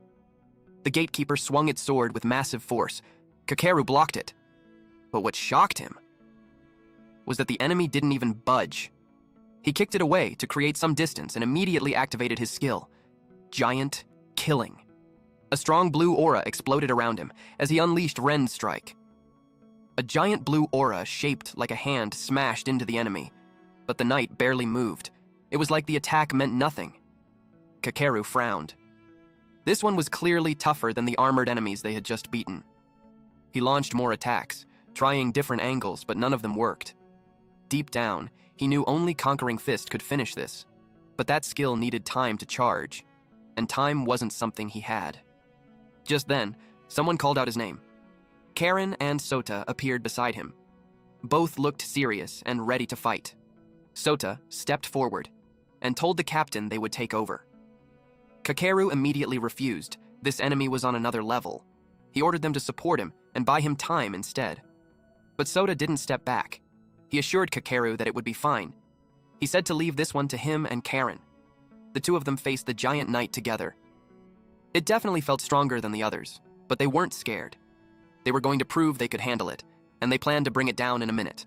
The gatekeeper swung its sword with massive force. Kakeru blocked it. But what shocked him was that the enemy didn't even budge. He kicked it away to create some distance and immediately activated his skill. Giant Killing. A strong blue aura exploded around him as he unleashed Ren's strike. A giant blue aura shaped like a hand smashed into the enemy, but the knight barely moved. It was like the attack meant nothing. Kakeru frowned. This one was clearly tougher than the armored enemies they had just beaten. He launched more attacks, trying different angles, but none of them worked. Deep down, he knew only Conquering Fist could finish this, but that skill needed time to charge, and time wasn't something he had. Just then, someone called out his name. Karen and Sota appeared beside him. Both looked serious and ready to fight. Sota stepped forward and told the captain they would take over. Kakeru immediately refused. This enemy was on another level. He ordered them to support him and buy him time instead. But Sota didn't step back. He assured Kakeru that it would be fine. He said to leave this one to him and Karen. The two of them faced the giant knight together. It definitely felt stronger than the others, but they weren't scared. They were going to prove they could handle it, and they planned to bring it down in a minute.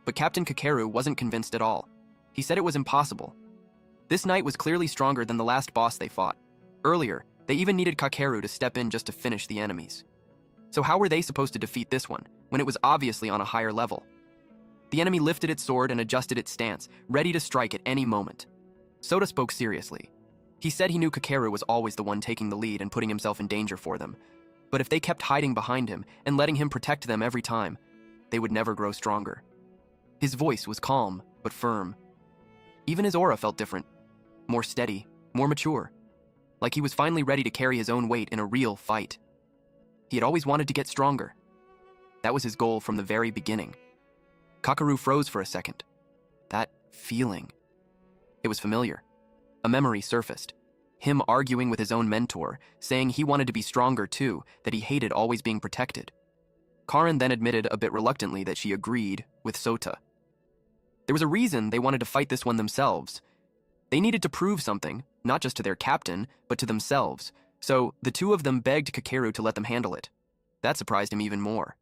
But Captain Kakeru wasn't convinced at all. He said it was impossible. This knight was clearly stronger than the last boss they fought. Earlier, They even needed Kakeru to step in just to finish the enemies. So how were they supposed to defeat this one, when it was obviously on a higher level? The enemy lifted its sword and adjusted its stance, ready to strike at any moment. Sota spoke seriously. He said he knew Kakeru was always the one taking the lead and putting himself in danger for them. But if they kept hiding behind him and letting him protect them every time, they would never grow stronger. His voice was calm, but firm. Even his aura felt different, more steady, more mature, like he was finally ready to carry his own weight in a real fight. He had always wanted to get stronger. That was his goal from the very beginning. Kakeru froze for a second. That feeling. It was familiar. A memory surfaced. Him arguing with his own mentor, saying he wanted to be stronger too, that he hated always being protected. Karin then admitted a bit reluctantly that she agreed with Sota. There was a reason they wanted to fight this one themselves. They needed to prove something, not just to their captain, but to themselves. So the two of them begged Kakeru to let them handle it. That surprised him even more.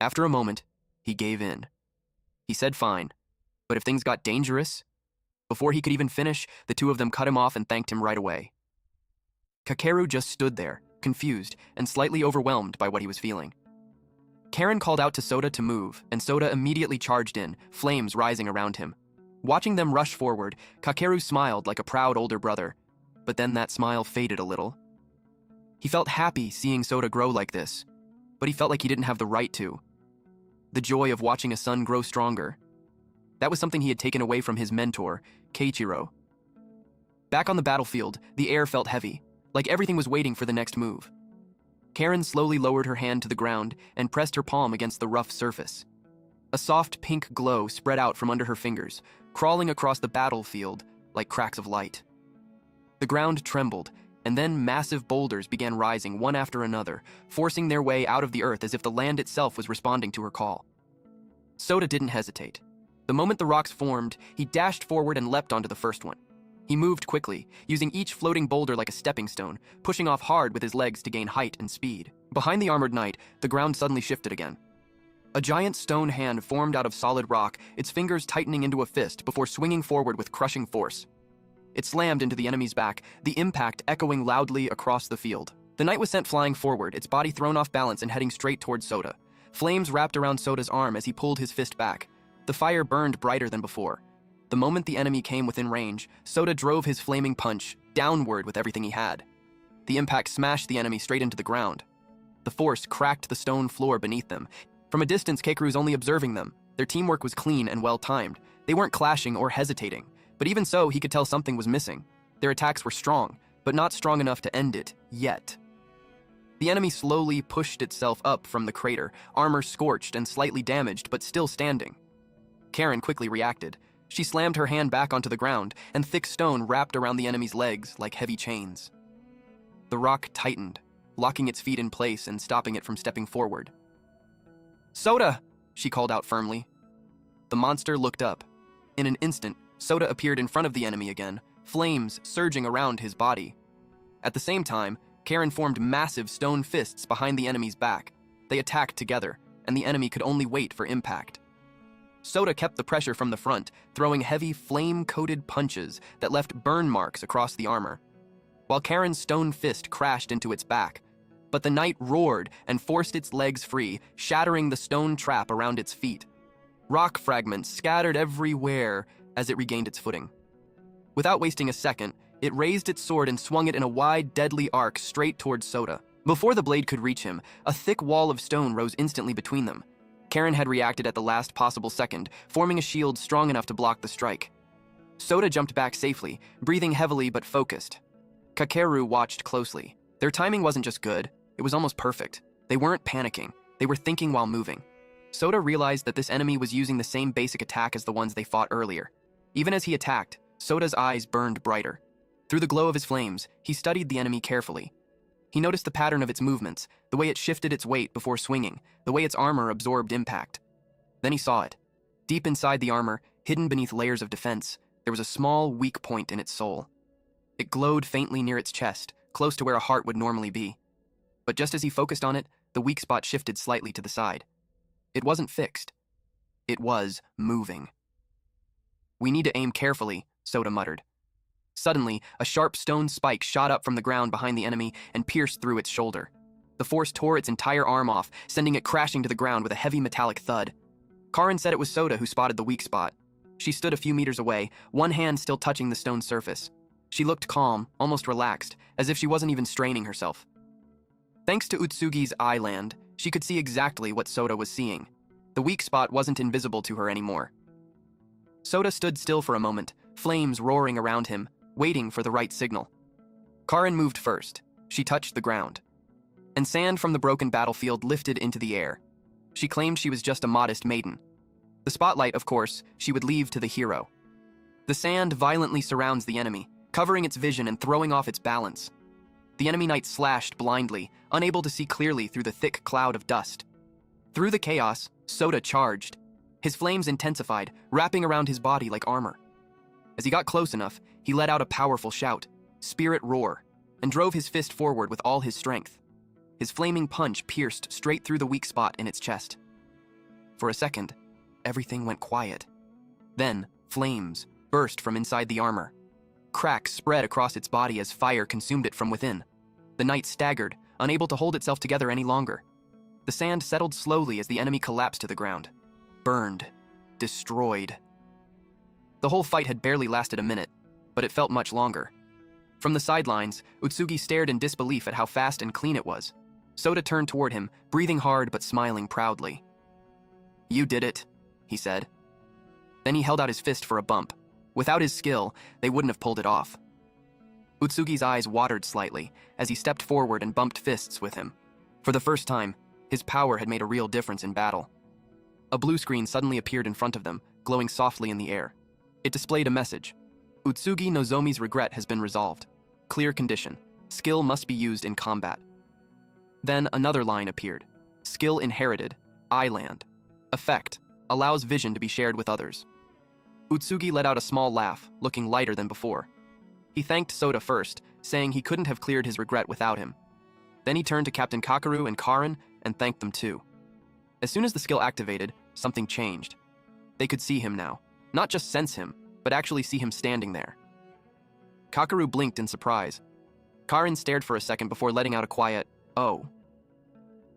After a moment, he gave in. He said fine, but if things got dangerous, before he could even finish, the two of them cut him off and thanked him right away. Kakeru just stood there, confused and slightly overwhelmed by what he was feeling. Karin called out to Sota to move, and Sota immediately charged in, flames rising around him. Watching them rush forward, Kakeru smiled like a proud older brother, but then that smile faded a little. He felt happy seeing Sota grow like this, but he felt like he didn't have the right to. The joy of watching a son grow stronger. That was something he had taken away from his mentor, Keiichiro. Back on the battlefield, the air felt heavy, like everything was waiting for the next move. Karin slowly lowered her hand to the ground and pressed her palm against the rough surface. A soft pink glow spread out from under her fingers, crawling across the battlefield like cracks of light. The ground trembled, and then massive boulders began rising one after another, forcing their way out of the earth as if the land itself was responding to her call. Sota didn't hesitate. The moment the rocks formed, he dashed forward and leapt onto the first one. He moved quickly, using each floating boulder like a stepping stone, pushing off hard with his legs to gain height and speed. Behind the armored knight, the ground suddenly shifted again. A giant stone hand formed out of solid rock, its fingers tightening into a fist before swinging forward with crushing force. It slammed into the enemy's back, the impact echoing loudly across the field. The knight was sent flying forward, its body thrown off balance and heading straight towards Sota. Flames wrapped around Sota's arm as he pulled his fist back. The fire burned brighter than before. The moment the enemy came within range, Sota drove his flaming punch downward with everything he had. The impact smashed the enemy straight into the ground. The force cracked the stone floor beneath them. From a distance, Kakeru was only observing them. Their teamwork was clean and well-timed. They weren't clashing or hesitating. But even so, he could tell something was missing. Their attacks were strong, but not strong enough to end it, yet. The enemy slowly pushed itself up from the crater, armor scorched and slightly damaged, but still standing. Karin quickly reacted. She slammed her hand back onto the ground, and thick stone wrapped around the enemy's legs like heavy chains. The rock tightened, locking its feet in place and stopping it from stepping forward. "Sota!" she called out firmly. The monster looked up. In an instant, Sota appeared in front of the enemy again, flames surging around his body. At the same time, Karin formed massive stone fists behind the enemy's back. They attacked together, and the enemy could only wait for impact. Sota kept the pressure from the front, throwing heavy, flame-coated punches that left burn marks across the armor, while Karin's stone fist crashed into its back. But the knight roared and forced its legs free, shattering the stone trap around its feet. Rock fragments scattered everywhere as it regained its footing. Without wasting a second, it raised its sword and swung it in a wide, deadly arc straight towards Sota. Before the blade could reach him, a thick wall of stone rose instantly between them. Karin had reacted at the last possible second, forming a shield strong enough to block the strike. Sota jumped back safely, breathing heavily but focused. Kakeru watched closely. Their timing wasn't just good, it was almost perfect. They weren't panicking, they were thinking while moving. Sota realized that this enemy was using the same basic attack as the ones they fought earlier. Even as he attacked, Sota's eyes burned brighter. Through the glow of his flames, he studied the enemy carefully. He noticed the pattern of its movements, the way it shifted its weight before swinging, the way its armor absorbed impact. Then he saw it. Deep inside the armor, hidden beneath layers of defense, there was a small, weak point in its soul. It glowed faintly near its chest, close to where a heart would normally be. But just as he focused on it, the weak spot shifted slightly to the side. It wasn't fixed. It was moving. "We need to aim carefully," Sota muttered. Suddenly, a sharp stone spike shot up from the ground behind the enemy and pierced through its shoulder. The force tore its entire arm off, sending it crashing to the ground with a heavy metallic thud. Karin said it was Soda who spotted the weak spot. She stood a few meters away, one hand still touching the stone surface. She looked calm, almost relaxed, as if she wasn't even straining herself. Thanks to Utsugi's Island, she could see exactly what Soda was seeing. The weak spot wasn't invisible to her anymore. Soda stood still for a moment, flames roaring around him, waiting for the right signal. Karin moved first. She touched the ground. And sand from the broken battlefield lifted into the air. She claimed she was just a modest maiden. The spotlight, of course, she would leave to the hero. The sand violently surrounds the enemy, covering its vision and throwing off its balance. The enemy knight slashed blindly, unable to see clearly through the thick cloud of dust. Through the chaos, Soda charged. His flames intensified, wrapping around his body like armor. As he got close enough, he let out a powerful shout, Spirit Roar, and drove his fist forward with all his strength. His flaming punch pierced straight through the weak spot in its chest. For a second, everything went quiet. Then, flames burst from inside the armor. Cracks spread across its body as fire consumed it from within. The knight staggered, unable to hold itself together any longer. The sand settled slowly as the enemy collapsed to the ground. Burned. Destroyed. The whole fight had barely lasted a minute, but it felt much longer. From the sidelines, Utsugi stared in disbelief at how fast and clean it was. Soda turned toward him, breathing hard but smiling proudly. "You did it," he said. Then he held out his fist for a bump. Without his skill, they wouldn't have pulled it off. Utsugi's eyes watered slightly as he stepped forward and bumped fists with him. For the first time, his power had made a real difference in battle. A blue screen suddenly appeared in front of them, glowing softly in the air. It displayed a message. Utsugi Nozomi's regret has been resolved. Clear condition. Skill must be used in combat. Then another line appeared. Skill inherited. Island. Effect. Allows vision to be shared with others. Utsugi let out a small laugh, looking lighter than before. He thanked Soda first, saying he couldn't have cleared his regret without him. Then he turned to Captain Kakeru and Karin and thanked them too. As soon as the skill activated, something changed. They could see him now. Not just sense him, but actually see him standing there. Kakeru blinked in surprise. Karin stared for a second before letting out a quiet, "Oh."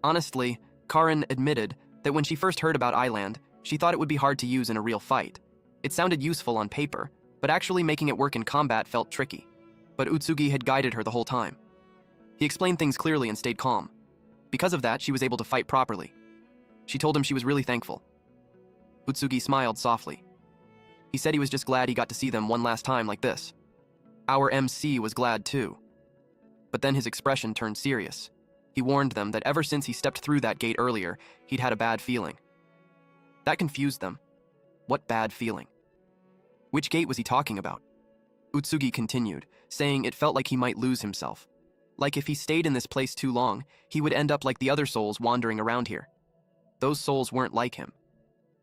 Honestly, Karin admitted that when she first heard about Island, she thought it would be hard to use in a real fight. It sounded useful on paper, but actually making it work in combat felt tricky. But Utsugi had guided her the whole time. He explained things clearly and stayed calm. Because of that, she was able to fight properly. She told him she was really thankful. Utsugi smiled softly. He said he was just glad he got to see them one last time like this. Our MC was glad too. But then his expression turned serious. He warned them that ever since he stepped through that gate earlier, he'd had a bad feeling. That confused them. What bad feeling? Which gate was he talking about? Utsugi continued, saying it felt like he might lose himself. Like if he stayed in this place too long, he would end up like the other souls wandering around here. Those souls weren't like him.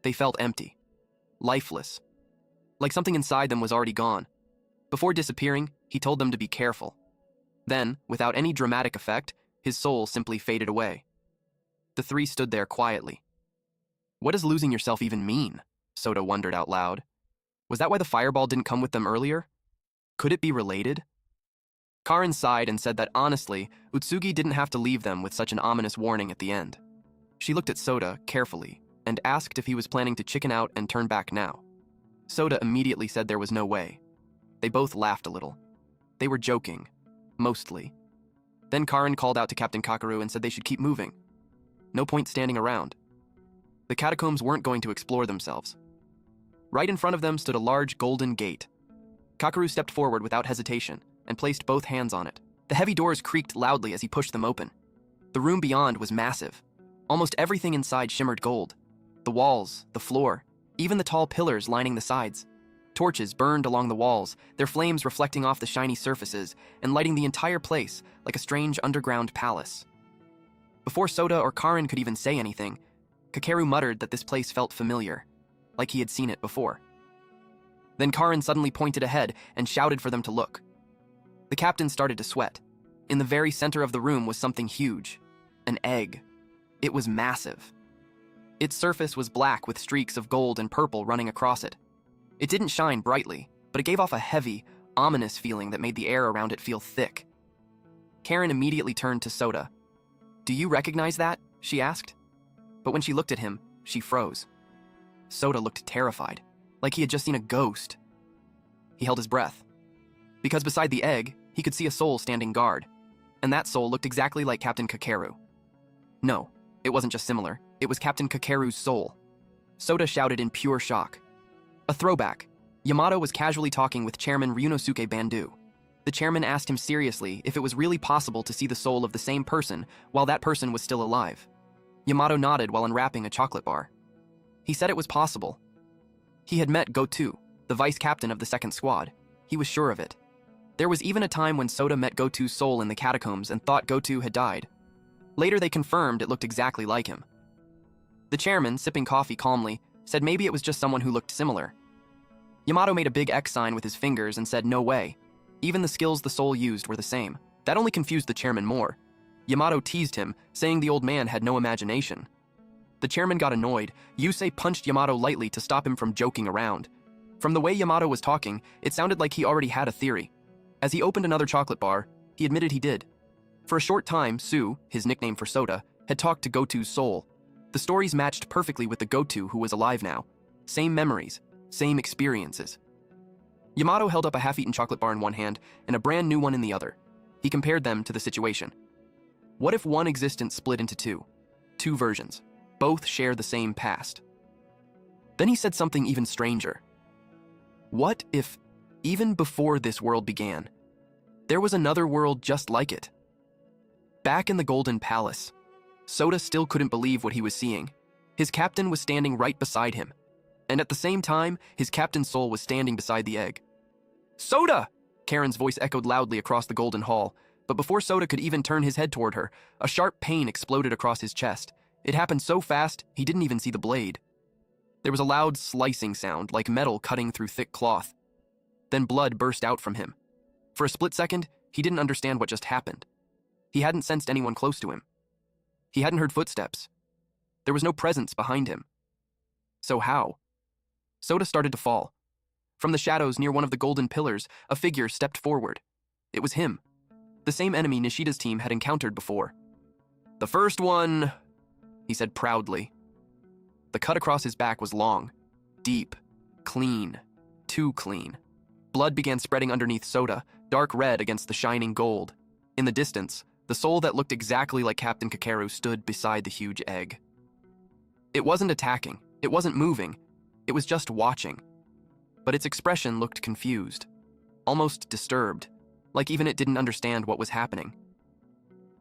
They felt empty. Lifeless. Like something inside them was already gone. Before disappearing, he told them to be careful. Then, without any dramatic effect, his soul simply faded away. The three stood there quietly. What does losing yourself even mean? Soda wondered out loud. Was that why the fireball didn't come with them earlier? Could it be related? Karin sighed and said that honestly, Utsugi didn't have to leave them with such an ominous warning at the end. She looked at Soda carefully and asked if he was planning to chicken out and turn back now. Soda immediately said there was no way. They both laughed a little. They were joking. Mostly. Then Karin called out to Captain Kakeru and said they should keep moving. No point standing around. The catacombs weren't going to explore themselves. Right in front of them stood a large golden gate. Kakeru stepped forward without hesitation and placed both hands on it. The heavy doors creaked loudly as he pushed them open. The room beyond was massive. Almost everything inside shimmered gold. The walls, the floor, even the tall pillars lining the sides. Torches burned along the walls, their flames reflecting off the shiny surfaces and lighting the entire place like a strange underground palace. Before Soda or Karin could even say anything, Kakeru muttered that this place felt familiar, like he had seen it before. Then Karin suddenly pointed ahead and shouted for them to look. The captain started to sweat. In the very center of the room was something huge, an egg. It was massive. Its surface was black with streaks of gold and purple running across it. It didn't shine brightly, but it gave off a heavy, ominous feeling that made the air around it feel thick. Karen immediately turned to Soda. "Do you recognize that?" she asked. But when she looked at him, she froze. Soda looked terrified, like he had just seen a ghost. He held his breath, because beside the egg, he could see a soul standing guard, and that soul looked exactly like Captain Kakeru. No, it wasn't just similar, it was Captain Kakeru's soul. Soda shouted in pure shock. A throwback. Yamato was casually talking with Chairman Ryunosuke Bandu. The chairman asked him seriously if it was really possible to see the soul of the same person while that person was still alive. Yamato nodded while unwrapping a chocolate bar. He said it was possible. He had met Goto, the vice captain of the second squad. He was sure of it. There was even a time when Soda met Goto's soul in the catacombs and thought Goto had died. Later they confirmed it looked exactly like him. The chairman, sipping coffee calmly, said maybe it was just someone who looked similar. Yamato made a big X sign with his fingers and said no way. Even the skills the soul used were the same. That only confused the chairman more. Yamato teased him, saying the old man had no imagination. The chairman got annoyed. Yusei punched Yamato lightly to stop him from joking around. From the way Yamato was talking, it sounded like he already had a theory. As he opened another chocolate bar, he admitted he did. For a short time, Su, his nickname for Soda, had talked to Goto's soul. The stories matched perfectly with the Goto who was alive now. Same memories, same experiences. Yamato held up a half-eaten chocolate bar in one hand and a brand new one in the other. He compared them to the situation. What if one existence split into two? Two versions. Both share the same past. Then he said something even stranger. What if, even before this world began, there was another world just like it? Back in the Golden Palace, Soda still couldn't believe what he was seeing. His captain was standing right beside him, and at the same time, his captain's soul was standing beside the egg. "Soda!" Karen's voice echoed loudly across the Golden Hall, but before Soda could even turn his head toward her, a sharp pain exploded across his chest. It happened so fast, he didn't even see the blade. There was a loud slicing sound, like metal cutting through thick cloth. Then blood burst out from him. For a split second, he didn't understand what just happened. He hadn't sensed anyone close to him. He hadn't heard footsteps. There was no presence behind him. So how? Soda started to fall. From the shadows near one of the golden pillars, a figure stepped forward. It was him, the same enemy Nishida's team had encountered before. "The first one," he said proudly. The cut across his back was long, deep, clean, too clean. Blood began spreading underneath Soda, dark red against the shining gold. In the distance, the soul that looked exactly like Captain Kakeru stood beside the huge egg. It wasn't attacking, it wasn't moving, it was just watching. But its expression looked confused, almost disturbed, like even it didn't understand what was happening.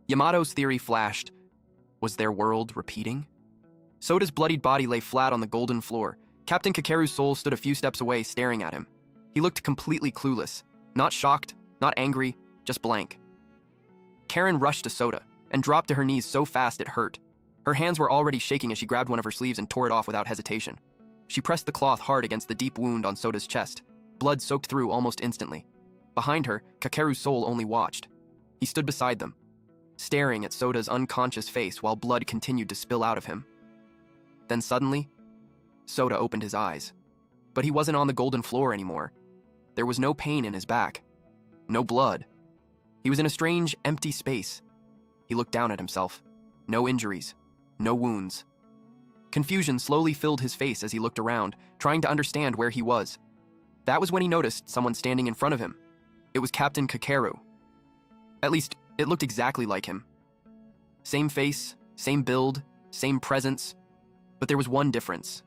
Yamato's theory flashed. Was their world repeating? Soda's bloodied body lay flat on the golden floor. Captain Kakeru's soul stood a few steps away, staring at him. He looked completely clueless, not shocked, not angry, just blank. Karen rushed to Soda and dropped to her knees so fast it hurt. Her hands were already shaking as she grabbed one of her sleeves and tore it off without hesitation. She pressed the cloth hard against the deep wound on Soda's chest. Blood soaked through almost instantly. Behind her, Kakeru's soul only watched. He stood beside them, staring at Soda's unconscious face while blood continued to spill out of him. Then suddenly, Soda opened his eyes. But he wasn't on the golden floor anymore. There was no pain in his back. No blood. He was in a strange, empty space. He looked down at himself. No injuries. No wounds. Confusion slowly filled his face as he looked around, trying to understand where he was. That was when he noticed someone standing in front of him. It was Captain Kakeru. At least, it looked exactly like him. Same face, same build, same presence. But there was one difference.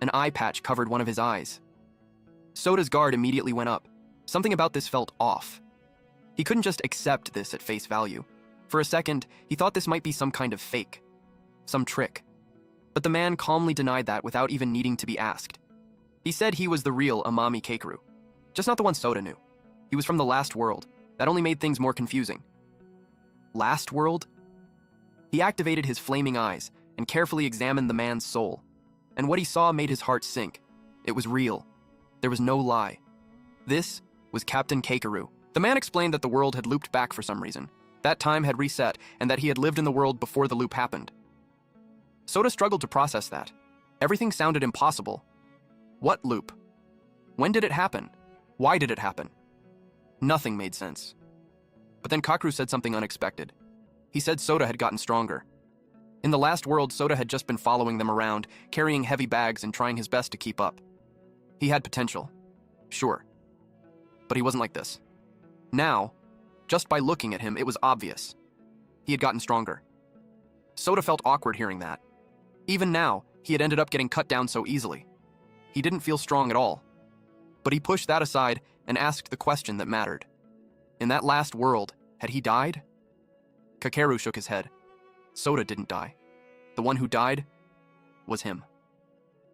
An eye patch covered one of his eyes. Soda's guard immediately went up. Something about this felt off. He couldn't just accept this at face value. For a second, he thought this might be some kind of fake. Some trick. But the man calmly denied that without even needing to be asked. He said he was the real Amami Kakeru, just not the one Soda knew. He was from the last world. That only made things more confusing. Last world? He activated his flaming eyes and carefully examined the man's soul. And what he saw made his heart sink. It was real. There was no lie. This was Captain Kakeru. The man explained that the world had looped back for some reason. That time had reset, and that he had lived in the world before the loop happened. Soda struggled to process that. Everything sounded impossible. What loop? When did it happen? Why did it happen? Nothing made sense. But then Kakeru said something unexpected. He said Soda had gotten stronger. In the last world, Soda had just been following them around, carrying heavy bags and trying his best to keep up. He had potential, sure, but he wasn't like this. Now, just by looking at him, it was obvious. He had gotten stronger. Soda felt awkward hearing that. Even now, he had ended up getting cut down so easily. He didn't feel strong at all. But he pushed that aside and asked the question that mattered. In that last world, had he died? Kakeru shook his head. Soda didn't die. The one who died was him.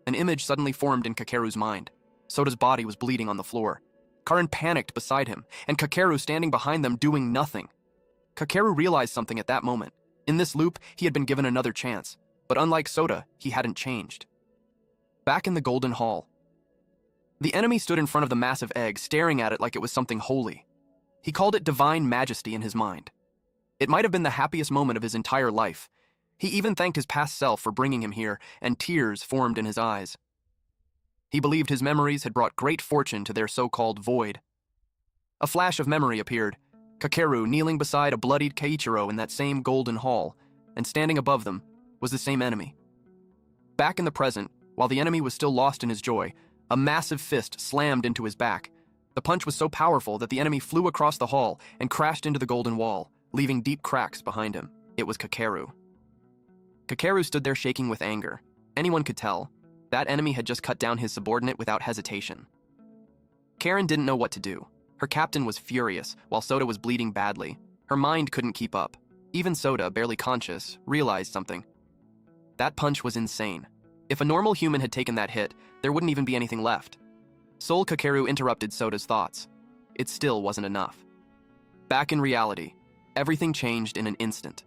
An image suddenly formed in Kakeru's mind. Soda's body was bleeding on the floor. Karin panicked beside him, and Kakeru standing behind them doing nothing. Kakeru realized something at that moment. In this loop, he had been given another chance, but unlike Soda, he hadn't changed. Back in the Golden Hall, the enemy stood in front of the massive egg, staring at it like it was something holy. He called it divine majesty in his mind. It might have been the happiest moment of his entire life. He even thanked his past self for bringing him here, and tears formed in his eyes. He believed his memories had brought great fortune to their so-called void. A flash of memory appeared, Kakeru kneeling beside a bloodied Keiichiro in that same golden hall, and standing above them was the same enemy. Back in the present, while the enemy was still lost in his joy, a massive fist slammed into his back. The punch was so powerful that the enemy flew across the hall and crashed into the golden wall, leaving deep cracks behind him. It was Kakeru. Kakeru stood there shaking with anger. Anyone could tell. That enemy had just cut down his subordinate without hesitation. Karin didn't know what to do. Her captain was furious, while Soda was bleeding badly. Her mind couldn't keep up. Even Soda, barely conscious, realized something. That punch was insane. If a normal human had taken that hit, there wouldn't even be anything left. Soul Kakeru interrupted Soda's thoughts. It still wasn't enough. Back in reality, everything changed in an instant.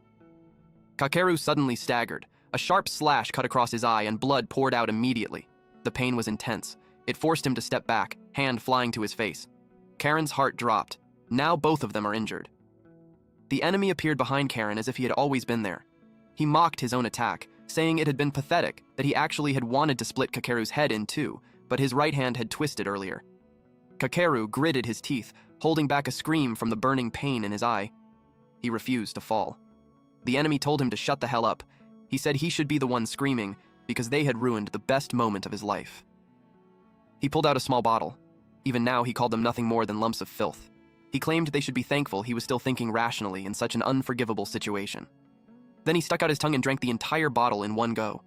Kakeru suddenly staggered. A sharp slash cut across his eye and blood poured out immediately. The pain was intense. It forced him to step back, hand flying to his face. Karin's heart dropped. Now both of them are injured. The enemy appeared behind Karin as if he had always been there. He mocked his own attack, saying it had been pathetic, that he actually had wanted to split Kakeru's head in two, but his right hand had twisted earlier. Kakeru gritted his teeth, holding back a scream from the burning pain in his eye. He refused to fall. The enemy told him to shut the hell up. He said he should be the one screaming because they had ruined the best moment of his life. He pulled out a small bottle. Even now, he called them nothing more than lumps of filth. He claimed they should be thankful he was still thinking rationally in such an unforgivable situation. Then he stuck out his tongue and drank the entire bottle in one go.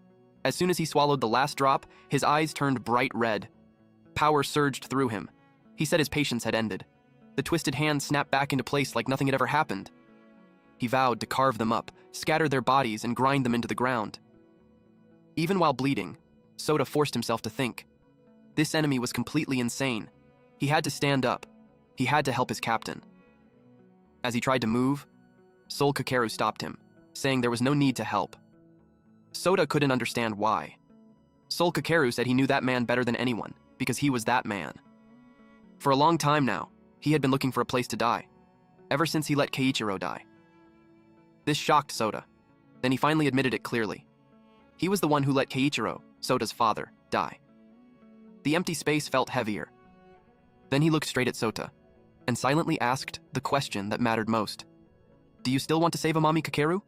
As soon as he swallowed the last drop, his eyes turned bright red. Power surged through him. He said his patience had ended. The twisted hand snapped back into place like nothing had ever happened. He vowed to carve them up, scatter their bodies, and grind them into the ground. Even while bleeding, Soda forced himself to think. This enemy was completely insane. He had to stand up. He had to help his captain. As he tried to move, Soul Kakeru stopped him, saying there was no need to help. Soda couldn't understand why. Soul Kakeru said he knew that man better than anyone, because he was that man. For a long time now, he had been looking for a place to die, ever since he let Keiichiro die. This shocked Soda. Then he finally admitted it clearly. He was the one who let Keiichiro, Soda's father, die. The empty space felt heavier. Then he looked straight at Sota, and silently asked the question that mattered most. Do you still want to save Amami Kakeru?